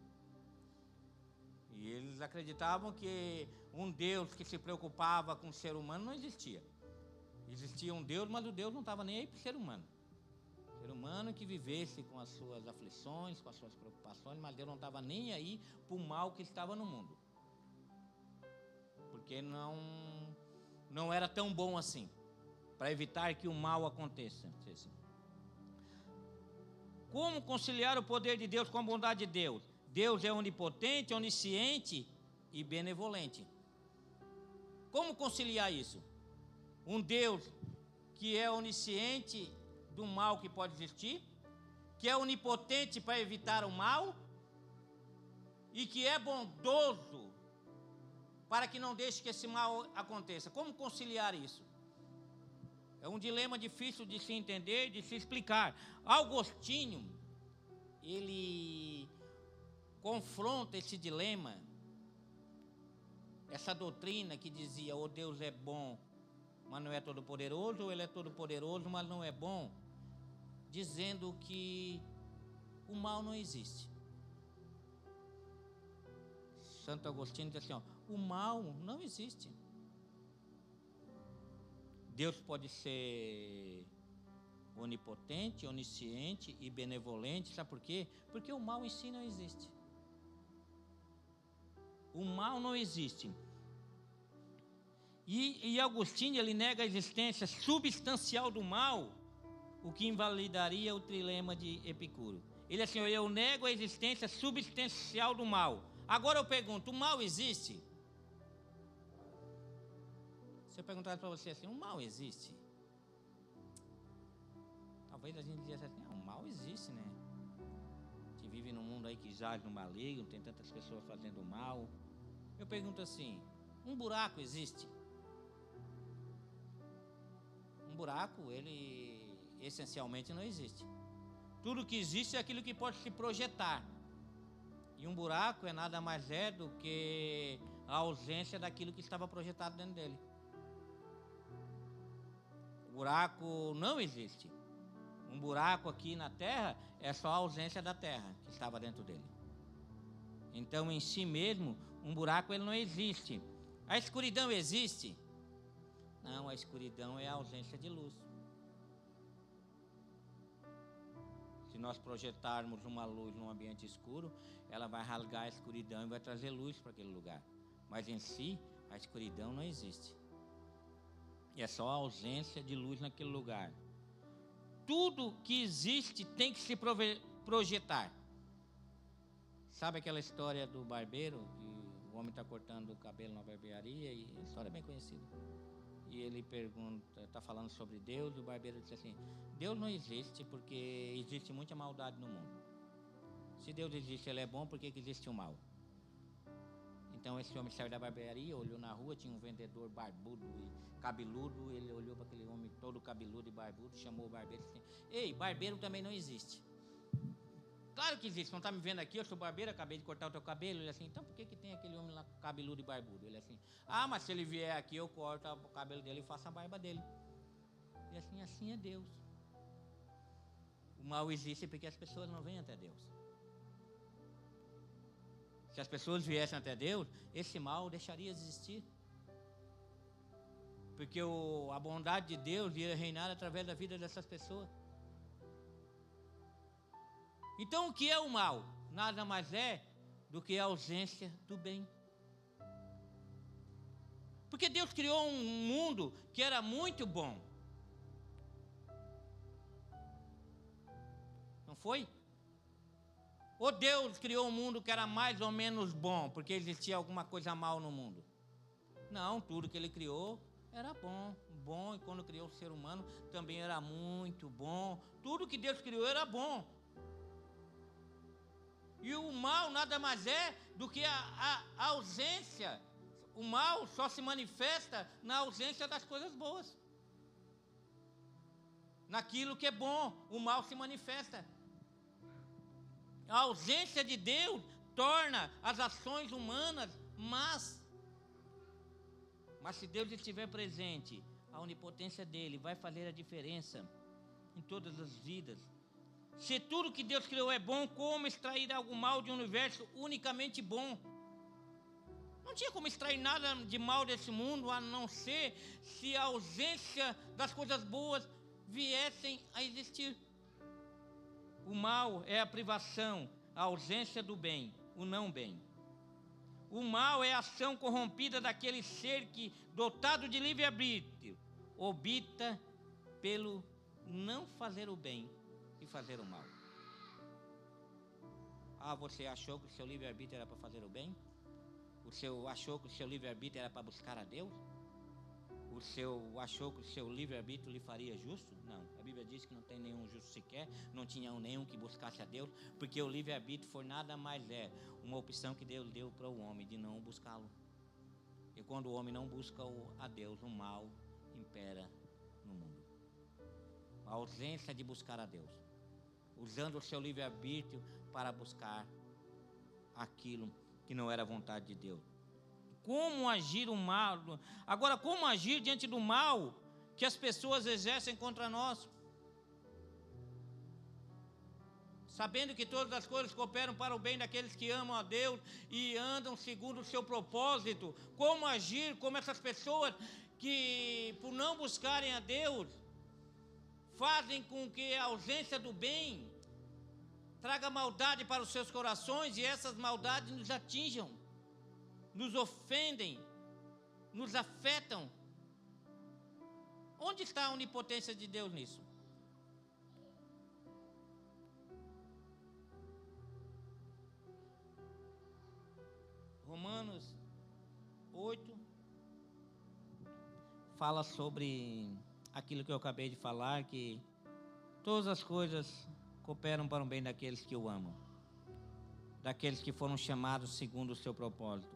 E eles acreditavam que um Deus que se preocupava com o ser humano não existia. Existia um Deus, mas o Deus não estava nem aí para o ser humano. O ser humano que vivesse com as suas aflições, com as suas preocupações, mas Deus não estava nem aí para o mal que estava no mundo. Porque não era tão bom assim, para evitar que o mal aconteça. Como conciliar o poder de Deus com a bondade de Deus? Deus é onipotente, onisciente e benevolente. Como conciliar isso? Um Deus que é onisciente do mal que pode existir, que é onipotente para evitar o mal e que é bondoso para que não deixe que esse mal aconteça. Como conciliar isso? É um dilema difícil de se entender, de se explicar. Agostinho, ele confronta esse dilema, essa doutrina que dizia: ou Deus é bom, mas não é todo poderoso, ou ele é todo poderoso, mas não é bom, dizendo que o mal não existe. Santo Agostinho diz assim, ó: o mal não existe. Deus pode ser onipotente, onisciente e benevolente. Sabe por quê? Porque o mal em si não existe. O mal não existe. E Agostinho, ele nega a existência substancial do mal, o que invalidaria o trilema de Epicuro. Ele assim: eu nego a existência substancial do mal. Agora eu pergunto: o mal existe? Se eu perguntar para você assim: o mal existe? Talvez a gente dissesse assim: o mal existe, né? A gente vive num mundo aí que jaz no maligno, tem tantas pessoas fazendo mal. Eu pergunto assim: um buraco existe? Um buraco, ele essencialmente não existe. Tudo que existe é aquilo que pode se projetar. E um buraco é nada mais do que a ausência daquilo que estava projetado dentro dele. O buraco não existe. Um buraco aqui na terra é só a ausência da terra que estava dentro dele. Então, em si mesmo, um buraco ele não existe. A escuridão existe? Não, a escuridão é a ausência de luz. Se nós projetarmos uma luz num ambiente escuro, ela vai rasgar a escuridão e vai trazer luz para aquele lugar. Mas em si, a escuridão não existe. E é só a ausência de luz naquele lugar. Tudo que existe tem que se projetar. Sabe aquela história do barbeiro? Que o homem está cortando o cabelo na barbearia, e a história é bem conhecida. E ele pergunta, está falando sobre Deus, e o barbeiro diz assim: Deus não existe porque existe muita maldade no mundo. Se Deus existe, ele é bom, por que existe o mal? Então esse homem saiu da barbearia, olhou na rua, tinha um vendedor barbudo e cabeludo. Ele olhou para aquele homem todo cabeludo e barbudo, chamou o barbeiro e disse assim: ei, barbeiro também não existe. Claro que existe. Não está me vendo aqui, eu sou barbeiro, acabei de cortar o teu cabelo. Ele assim, então por que tem aquele homem lá cabeludo e barbudo? Ele assim, mas se ele vier aqui, eu corto o cabelo dele e faço a barba dele. E assim é Deus. O mal existe porque as pessoas não vêm até Deus. Se as pessoas viessem até Deus, esse mal deixaria de existir. Porque a bondade de Deus ia reinar através da vida dessas pessoas. Então o que é o mal? Nada mais é do que a ausência do bem. Porque Deus criou um mundo que era muito bom. Não foi? Ou Deus criou um mundo que era mais ou menos bom, porque existia alguma coisa mal no mundo? Não, tudo que Ele criou era bom, e quando criou o ser humano também era muito bom. Tudo que Deus criou era bom. E o mal nada mais é do que a ausência. O mal só se manifesta na ausência das coisas boas. Naquilo que é bom, o mal se manifesta. A ausência de Deus torna as ações humanas más. Mas se Deus estiver presente, a onipotência dele vai fazer a diferença em todas as vidas. Se tudo que Deus criou é bom, como extrair algo mal de um universo unicamente bom? Não tinha como extrair nada de mal desse mundo, a não ser se a ausência das coisas boas viessem a existir. O mal é a privação, a ausência do bem, o não bem. O mal é a ação corrompida daquele ser que, dotado de livre-arbítrio, opta pelo não fazer o bem e fazer o mal. Você achou que o seu livre-arbítrio era para fazer o bem? Achou que o seu livre-arbítrio era para buscar a Deus? Achou que o seu livre-arbítrio lhe faria justo? Não, a Bíblia diz que não tem nenhum justo sequer, não tinha nenhum que buscasse a Deus, porque o livre-arbítrio for nada mais uma opção que Deus deu para o homem de não buscá-lo. E quando o homem não busca a Deus, o mal impera no mundo. A ausência de buscar a Deus, usando o seu livre-arbítrio para buscar aquilo que não era a vontade de Deus. Como agir o mal? Agora, como agir diante do mal que as pessoas exercem contra nós? Sabendo que todas as coisas cooperam para o bem daqueles que amam a Deus e andam segundo o seu propósito. Como agir como essas pessoas que, por não buscarem a Deus, fazem com que a ausência do bem traga maldade para os seus corações e essas maldades nos atinjam, nos ofendem, nos afetam. Onde está a onipotência de Deus nisso? Romanos 8 fala sobre aquilo que eu acabei de falar, que todas as coisas cooperam para o bem daqueles que o amam, daqueles que foram chamados segundo o seu propósito.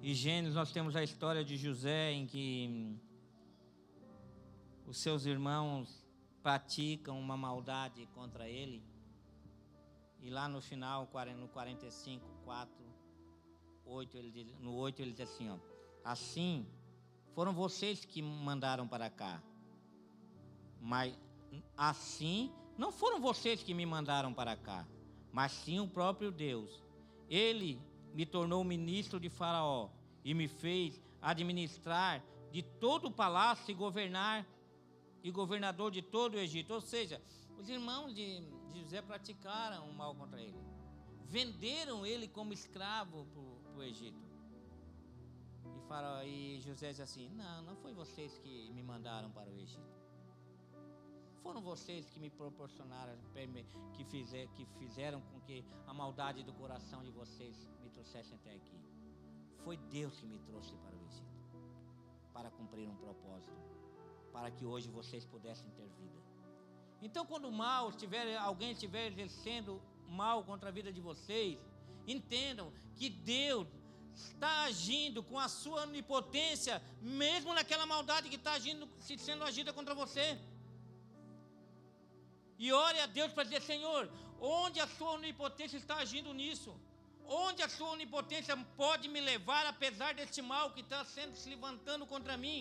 Em Gênesis nós temos a história de José, em que os seus irmãos praticam uma maldade contra ele. E lá no final, no 45, 4, 8, no 8 ele diz assim, assim, foram vocês que me mandaram para cá. Mas assim, não foram vocês que me mandaram para cá, mas sim o próprio Deus. Ele me tornou ministro de Faraó e me fez administrar de todo o palácio e governador de todo o Egito. Ou seja, os irmãos de José praticaram o mal contra ele. Venderam ele como escravo para o Egito. E José diz assim, não foi vocês que me mandaram para o Egito. Foram vocês que me proporcionaram, que fizeram com que a maldade do coração de vocês me trouxessem até aqui. Foi Deus que me trouxe para o Egito, para cumprir um propósito, para que hoje vocês pudessem ter vida. Então, quando alguém estiver exercendo mal contra a vida de vocês, entendam que Deus está agindo com a sua onipotência, mesmo naquela maldade que está sendo agida contra você. E ore a Deus para dizer: Senhor, onde a sua onipotência está agindo nisso? Onde a sua onipotência pode me levar, apesar deste mal que está se levantando contra mim?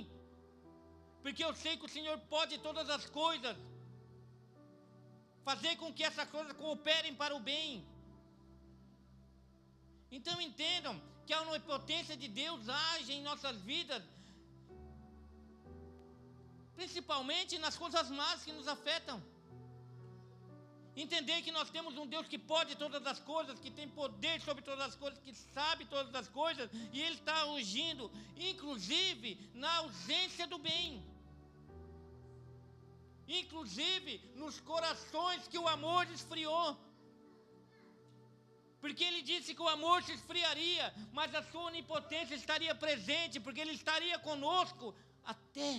Porque eu sei que o Senhor pode todas as coisas, fazer com que essas coisas cooperem para o bem. Então entendam que a onipotência de Deus age em nossas vidas, principalmente nas coisas más que nos afetam. Entender que nós temos um Deus que pode todas as coisas, que tem poder sobre todas as coisas, que sabe todas as coisas, e Ele está agindo, inclusive na ausência do bem, inclusive nos corações que o amor esfriou. Porque Ele disse que o amor se esfriaria, mas a sua onipotência estaria presente, porque Ele estaria conosco até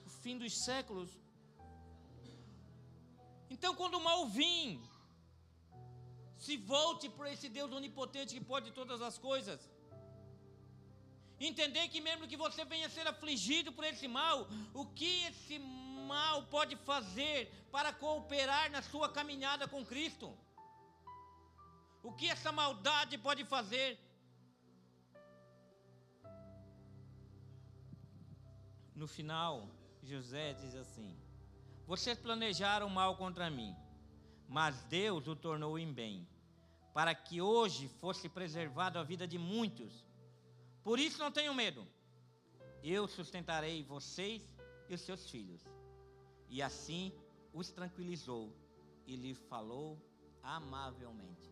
o fim dos séculos. Então, quando o mal vir, se volte por esse Deus onipotente que pode todas as coisas. Entender que mesmo que você venha a ser afligido por esse mal, o que esse mal pode fazer para cooperar na sua caminhada com Cristo? O que essa maldade pode fazer? No final, José diz assim: vocês planejaram mal contra mim, mas Deus o tornou em bem, para que hoje fosse preservada a vida de muitos. Por isso não tenham medo. Eu sustentarei vocês e os seus filhos. E assim os tranquilizou e lhe falou amavelmente.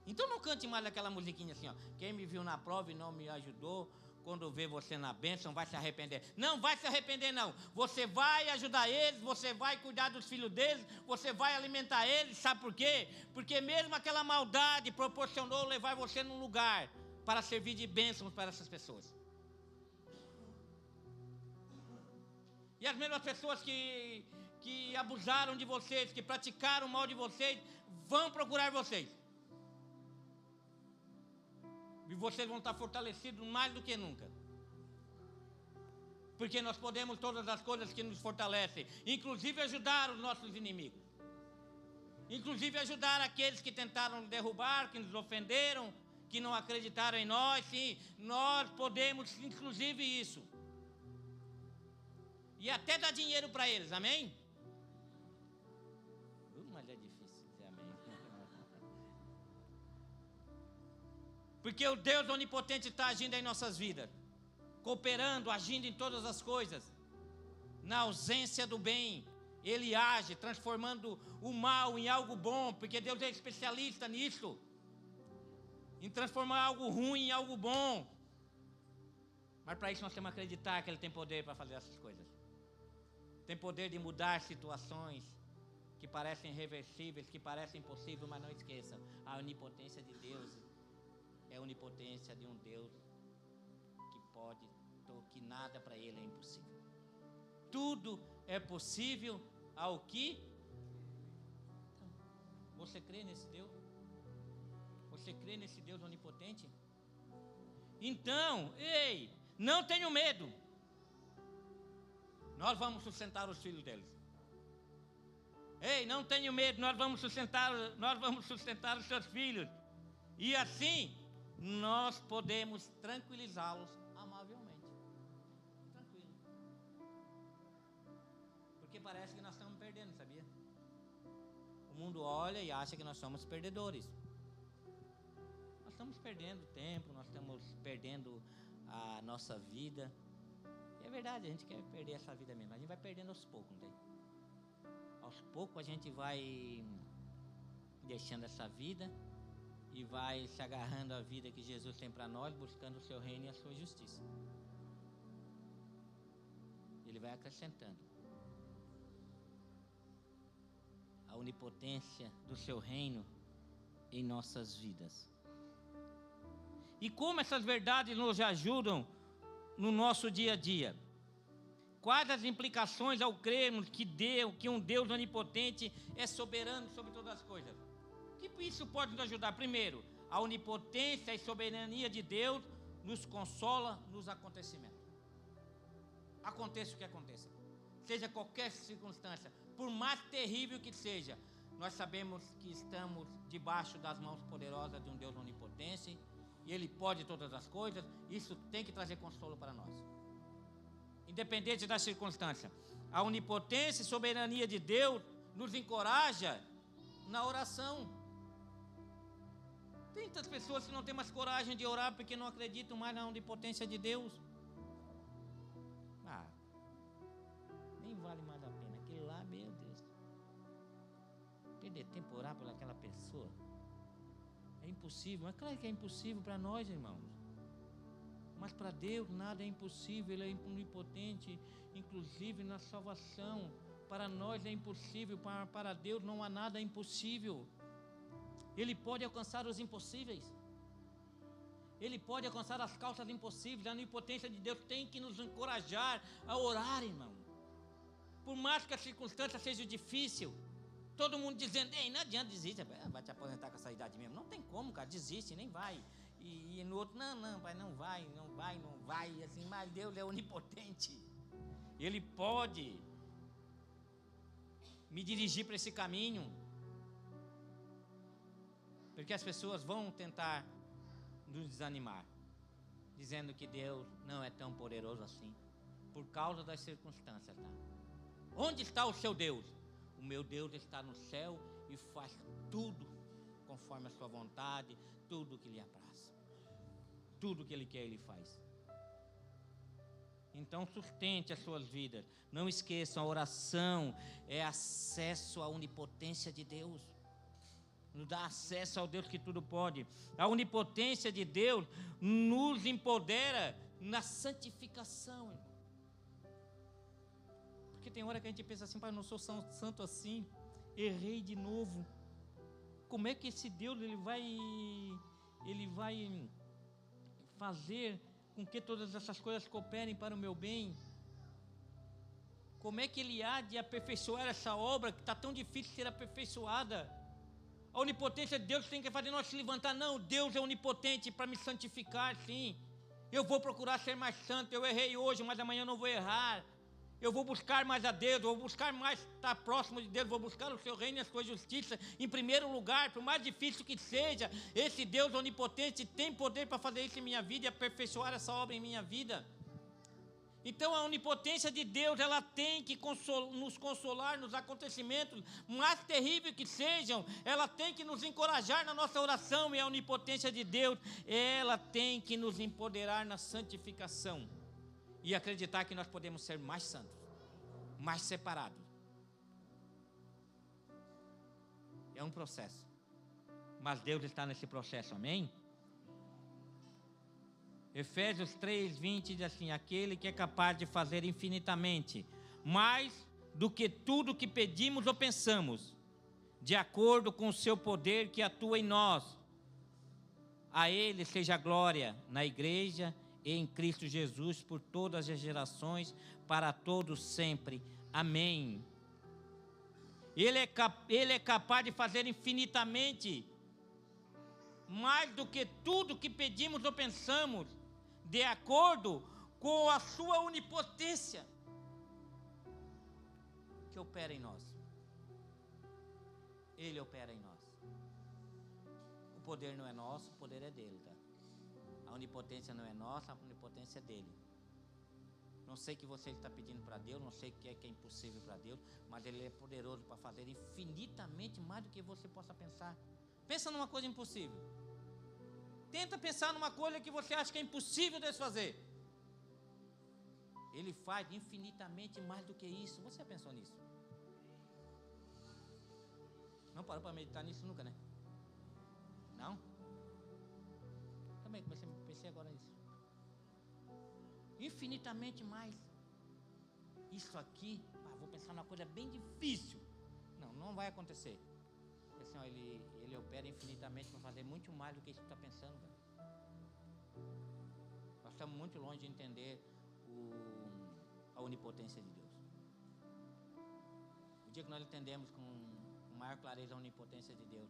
Então não cante mais aquela musiquinha assim, ó: quem me viu na prova e não me ajudou, quando vê você na bênção vai se arrepender. Não vai se arrepender não. Você vai ajudar eles, você vai cuidar dos filhos deles, você vai alimentar eles. Sabe por quê? Porque mesmo aquela maldade proporcionou levar você num lugar para servir de bênção para essas pessoas. E as mesmas pessoas que abusaram de vocês, que praticaram mal de vocês, vão procurar vocês. E vocês vão estar fortalecidos mais do que nunca. Porque nós podemos todas as coisas que nos fortalecem, inclusive ajudar os nossos inimigos. Inclusive ajudar aqueles que tentaram nos derrubar, que nos ofenderam, que não acreditaram em nós. Sim, nós podemos inclusive isso. E até dar dinheiro para eles, amém? Mas é difícil dizer amém. Porque o Deus onipotente está agindo em nossas vidas, cooperando, agindo em todas as coisas. Na ausência do bem, Ele age, transformando o mal em algo bom, porque Deus é especialista nisso, em transformar algo ruim em algo bom. Mas para isso nós temos que acreditar que Ele tem poder para fazer essas coisas. Tem poder de mudar situações que parecem irreversíveis, que parecem impossíveis, mas não esqueçam, a onipotência de Deus é a onipotência de um Deus que pode, que nada para Ele é impossível. Tudo é possível ao que... Então, você crê nesse Deus? Você crê nesse Deus onipotente? Então, ei, não tenham medo. Nós vamos sustentar os filhos deles. Ei, não tenham medo, nós vamos sustentar os seus filhos. E assim, nós podemos tranquilizá-los amavelmente. Tranquilo. Porque parece que nós estamos perdendo, sabia? O mundo olha e acha que nós somos perdedores. Nós estamos perdendo tempo, nós estamos perdendo a nossa vida. E é verdade, a gente quer perder essa vida mesmo. A gente vai perdendo aos poucos, não tem? Aos poucos a gente vai deixando essa vida e vai se agarrando à vida que Jesus tem para nós, buscando o seu reino e a sua justiça. Ele vai acrescentando a onipotência do seu reino em nossas vidas. E como essas verdades nos ajudam no nosso dia a dia? Quais as implicações ao crermos que um Deus onipotente é soberano sobre todas as coisas? O que isso pode nos ajudar? Primeiro, a onipotência e soberania de Deus nos consola nos acontecimentos. Aconteça o que aconteça, seja qualquer circunstância, Por mais terrível que seja, nós sabemos que estamos debaixo das mãos poderosas de um Deus onipotente, e Ele pode todas as coisas. Isso tem que trazer consolo para nós, independente da circunstância. A onipotência e soberania de Deus nos encoraja na oração. Tem tantas pessoas que não têm mais coragem de orar porque não acreditam mais na onipotência de Deus. Nem vale mais a pena. Aquilo lá, meu Deus, perder tempo orar por aquela pessoa é impossível. É claro que é impossível para nós, irmãos, mas para Deus nada é impossível. Ele é onipotente, inclusive na salvação. Para nós é impossível, para Deus não há nada impossível. Ele pode alcançar os impossíveis. Ele pode alcançar as causas impossíveis. A onipotência de Deus tem que nos encorajar a orar, irmão. Por mais que a circunstância seja difícil, todo mundo dizendo: ei, não adianta, desiste, vai te aposentar com essa idade mesmo. Não tem como, cara, desiste, nem vai. E no outro, não, pai, não vai. Assim, mas Deus é onipotente. Ele pode me dirigir para esse caminho. Porque as pessoas vão tentar nos desanimar, dizendo que Deus não é tão poderoso assim, por causa das circunstâncias, tá? Onde está o seu Deus? O meu Deus está no céu e faz tudo conforme a sua vontade, tudo que lhe apraz. Tudo que Ele quer, Ele faz. Então sustente as suas vidas. Não esqueçam, a oração é acesso à onipotência de Deus. Nos dá acesso ao Deus que tudo pode. A onipotência de Deus nos empodera na santificação, irmão. Porque tem hora que a gente pensa assim: pai, eu não sou santo assim, errei de novo. Como é que esse Deus ele vai fazer com que todas essas coisas cooperem para o meu bem? Como é que Ele há de aperfeiçoar essa obra que está tão difícil de ser aperfeiçoada? A onipotência de Deus tem que fazer nós se levantar. Não, Deus é onipotente para me santificar, sim. Eu vou procurar ser mais santo. Eu errei hoje, mas amanhã eu não vou errar. Eu vou buscar mais a Deus, vou buscar mais estar próximo de Deus, vou buscar o seu reino e a sua justiça em primeiro lugar, por mais difícil que seja. Esse Deus onipotente tem poder para fazer isso em minha vida e aperfeiçoar essa obra em minha vida. Então a onipotência de Deus, ela tem que nos consolar nos acontecimentos, mais terríveis que sejam. Ela tem que nos encorajar na nossa oração, e a onipotência de Deus, ela tem que nos empoderar na santificação e acreditar que nós podemos ser mais santos, mais separados. É um processo, mas Deus está nesse processo, amém? Efésios 3:20 diz assim: aquele que é capaz de fazer infinitamente mais do que tudo que pedimos ou pensamos, de acordo com o seu poder que atua em nós. A Ele seja a glória na igreja e em Cristo Jesus por todas as gerações, para todos sempre. Amém. Ele é capaz de fazer infinitamente mais do que tudo que pedimos ou pensamos, de acordo com a sua onipotência que opera em nós. Ele opera em nós. O poder não é nosso, o poder é dele, tá? A onipotência não é nossa, a onipotência é dele. Não sei o que você está pedindo para Deus, não sei o que é impossível para Deus, mas Ele é poderoso para fazer infinitamente mais do que você possa pensar. Pensa numa coisa impossível. Tenta pensar numa coisa que você acha que é impossível de fazer. Ele faz infinitamente mais do que isso. Você já pensou nisso? Não parou para meditar nisso nunca, né? Não? Também pensei agora nisso. Infinitamente mais. Isso aqui, vou pensar numa coisa bem difícil. Não vai acontecer. Assim, ele opera infinitamente para fazer muito mais do que isso que está pensando, cara. Nós estamos muito longe de entender a onipotência de Deus. O dia que nós entendemos com maior clareza a onipotência de Deus,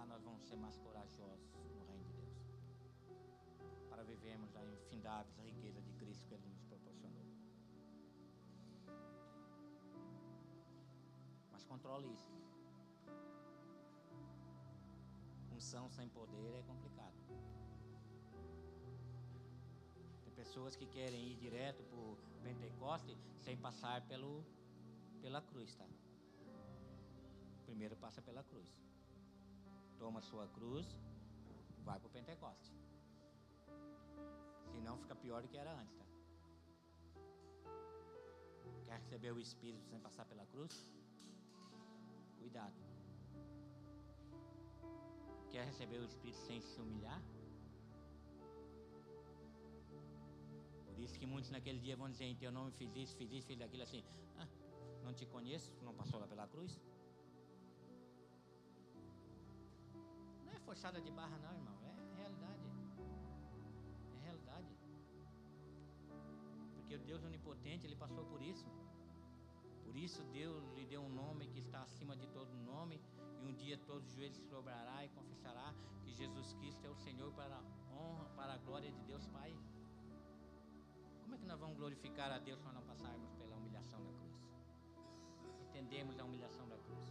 nós vamos ser mais corajosos no reino de Deus, para vivermos a infindável riqueza de Cristo que Ele nos proporcionou. Mas controle isso. Unção sem poder é complicado. Tem pessoas que querem ir direto para o Pentecoste sem passar pela cruz, tá? Primeiro passa pela cruz. Toma a sua cruz, vai para o Pentecoste. Senão fica pior do que era antes, tá? Quer receber o Espírito sem passar pela cruz? Cuidado. Quer receber o Espírito sem se humilhar? Por isso que muitos naquele dia vão dizer: em teu nome fiz isso, fiz aquilo, assim. Ah, não te conheço, não passou lá pela cruz? Não é forçada de barra não, irmão, é realidade. É realidade. Porque o Deus onipotente, Ele passou por isso. Por isso Deus lhe deu um nome que está acima de todo nome, e um dia todos os joelhos se dobrará e confessará que Jesus Cristo é o Senhor, para a honra, para a glória de Deus Pai. Como é que nós vamos glorificar a Deus se nós não passarmos pela humilhação da cruz? Entendemos a humilhação da cruz.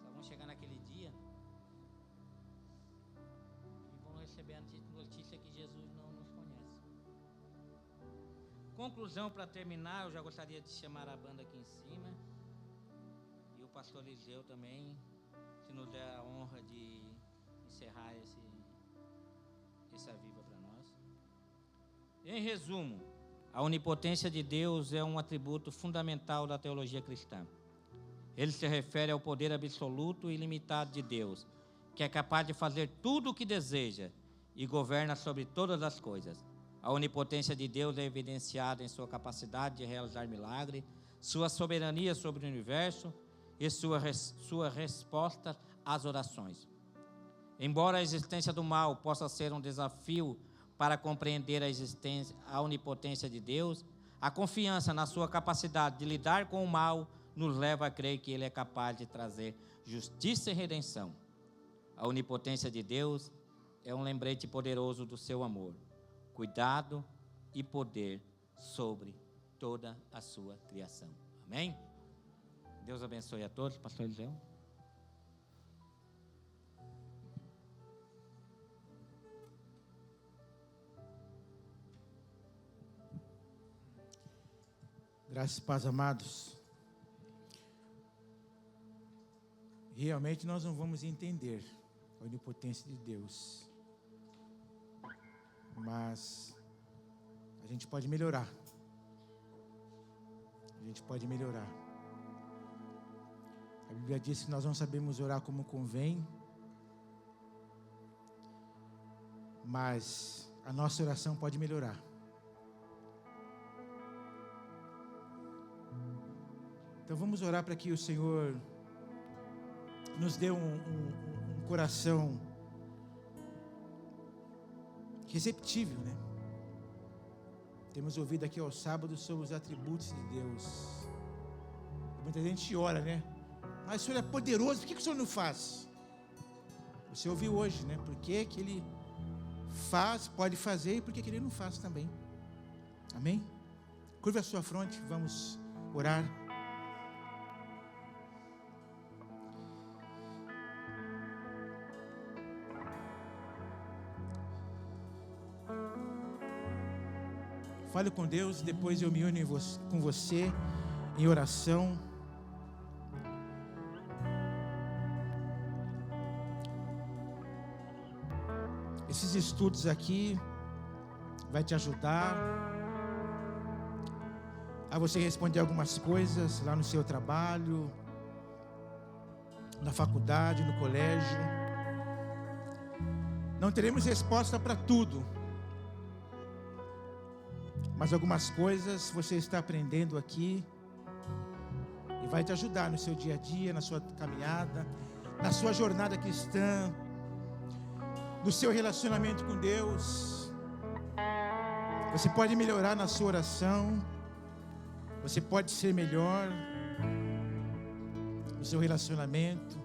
Só vão chegar naquele dia e vão receber a notícia que Jesus não nos conhece. Conclusão, para terminar, eu já gostaria de chamar a banda aqui em cima, e o pastor Eliseu também, se nos der a honra de encerrar essa viva para nós. Em resumo, a onipotência de Deus é um atributo fundamental da teologia cristã. Ele se refere ao poder absoluto e ilimitado de Deus, que é capaz de fazer tudo o que deseja e governa sobre todas as coisas. A onipotência de Deus é evidenciada em sua capacidade de realizar milagres, sua soberania sobre o universo e sua resposta às orações. Embora a existência do mal possa ser um desafio para compreender a onipotência de Deus, a confiança na sua capacidade de lidar com o mal nos leva a crer que Ele é capaz de trazer justiça e redenção. A onipotência de Deus é um lembrete poderoso do seu amor, cuidado e poder sobre toda a sua criação. Amém? Deus abençoe a todos. Pastor Eliseu. Graças e paz, amados. Realmente nós não vamos entender a onipotência de Deus, mas a gente pode melhorar. A gente pode melhorar. A Bíblia diz que nós não sabemos orar como convém, mas a nossa oração pode melhorar. Então vamos orar para que o Senhor nos dê um coração receptível, né? Temos ouvido aqui aos sábados sobre os atributos de Deus. Muita gente ora, né? Mas o Senhor é poderoso, por que o Senhor não faz? Você ouviu hoje, né? Por que Ele faz, pode fazer, e por que Ele não faz também? Amém? Curva a sua fronte, vamos orar. Fale com Deus, depois eu me uno com você em oração. Esses estudos aqui vai te ajudar a você responder algumas coisas lá no seu trabalho, na faculdade, no colégio. Não teremos resposta para tudo, mas algumas coisas você está aprendendo aqui e vai te ajudar no seu dia a dia, na sua caminhada, na sua jornada cristã, no seu relacionamento com Deus. Você pode melhorar na sua oração, você pode ser melhor no seu relacionamento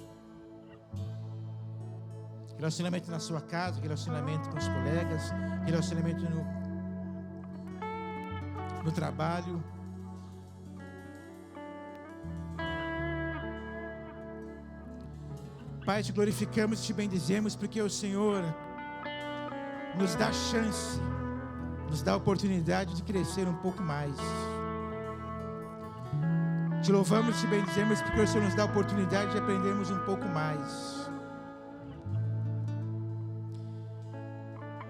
na sua casa, relacionamento com os colegas, relacionamento no trabalho. Pai, te glorificamos e te bendizemos porque o Senhor nos dá chance, nos dá a oportunidade de crescer um pouco mais. Te louvamos e te bendizemos porque o Senhor nos dá a oportunidade de aprendermos um pouco mais.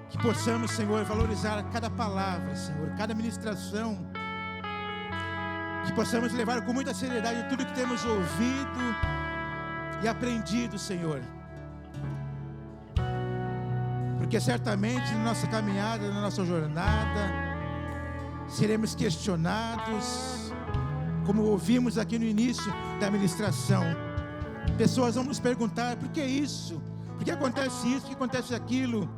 Que possamos, Senhor, valorizar cada palavra, Senhor, cada ministração. Que possamos levar com muita seriedade tudo que temos ouvido e aprendido, Senhor. Porque certamente na nossa caminhada, na nossa jornada, seremos questionados, como ouvimos aqui no início da ministração. Pessoas vão nos perguntar: por que isso? Por que acontece isso? Por que acontece aquilo?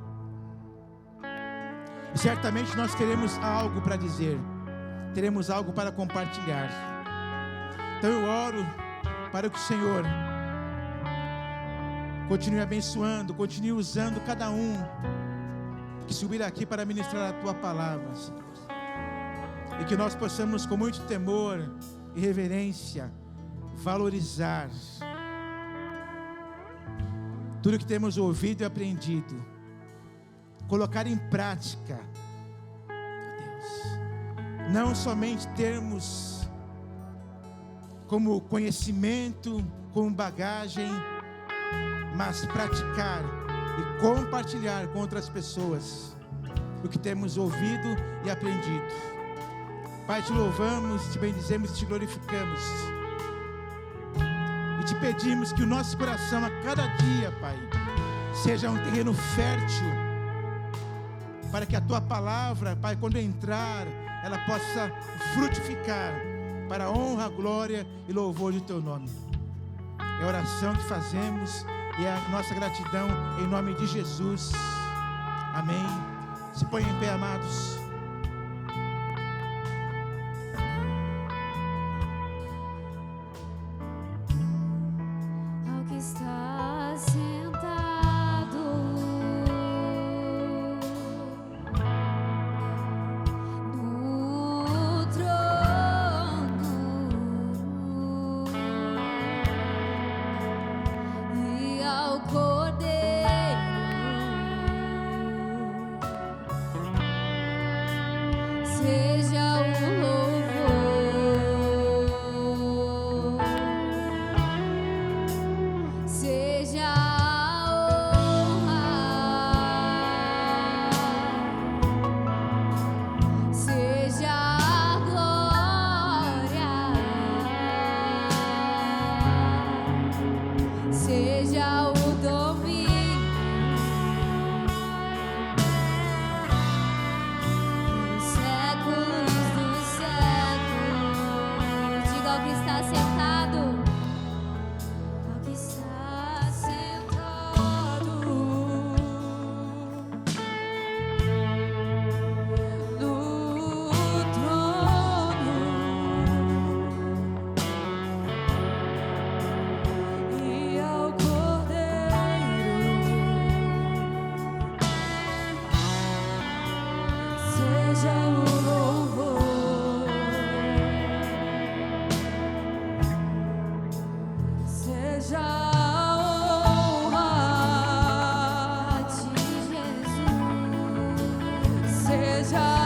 E certamente nós teremos algo para dizer, teremos algo para compartilhar. Então eu oro para que o Senhor continue abençoando, continue usando cada um que subir aqui para ministrar a Tua palavra, Senhor. E que nós possamos, com muito temor e reverência, valorizar tudo que temos ouvido e aprendido, colocar em prática, Deus, não somente termos como conhecimento, como bagagem, mas praticar e compartilhar com outras pessoas o que temos ouvido e aprendido. Pai, te louvamos, te bendizemos e te glorificamos. E te pedimos que o nosso coração a cada dia, Pai, seja um terreno fértil, para que a Tua palavra, Pai, quando entrar, ela possa frutificar para a honra, glória e louvor do Teu nome. É a oração que fazemos e a nossa gratidão em nome de Jesus. Amém. Se ponham em pé, amados. Ao que está sentado no trono e ao Cordeiro seja o louvor, seja a honra, seja a glória, seja o domínio dos séculos dos séculos. Diga ao que está sentado, ao que está sentado no trono e ao Cordeiro seja o louvor, seja a honra de Jesus, seja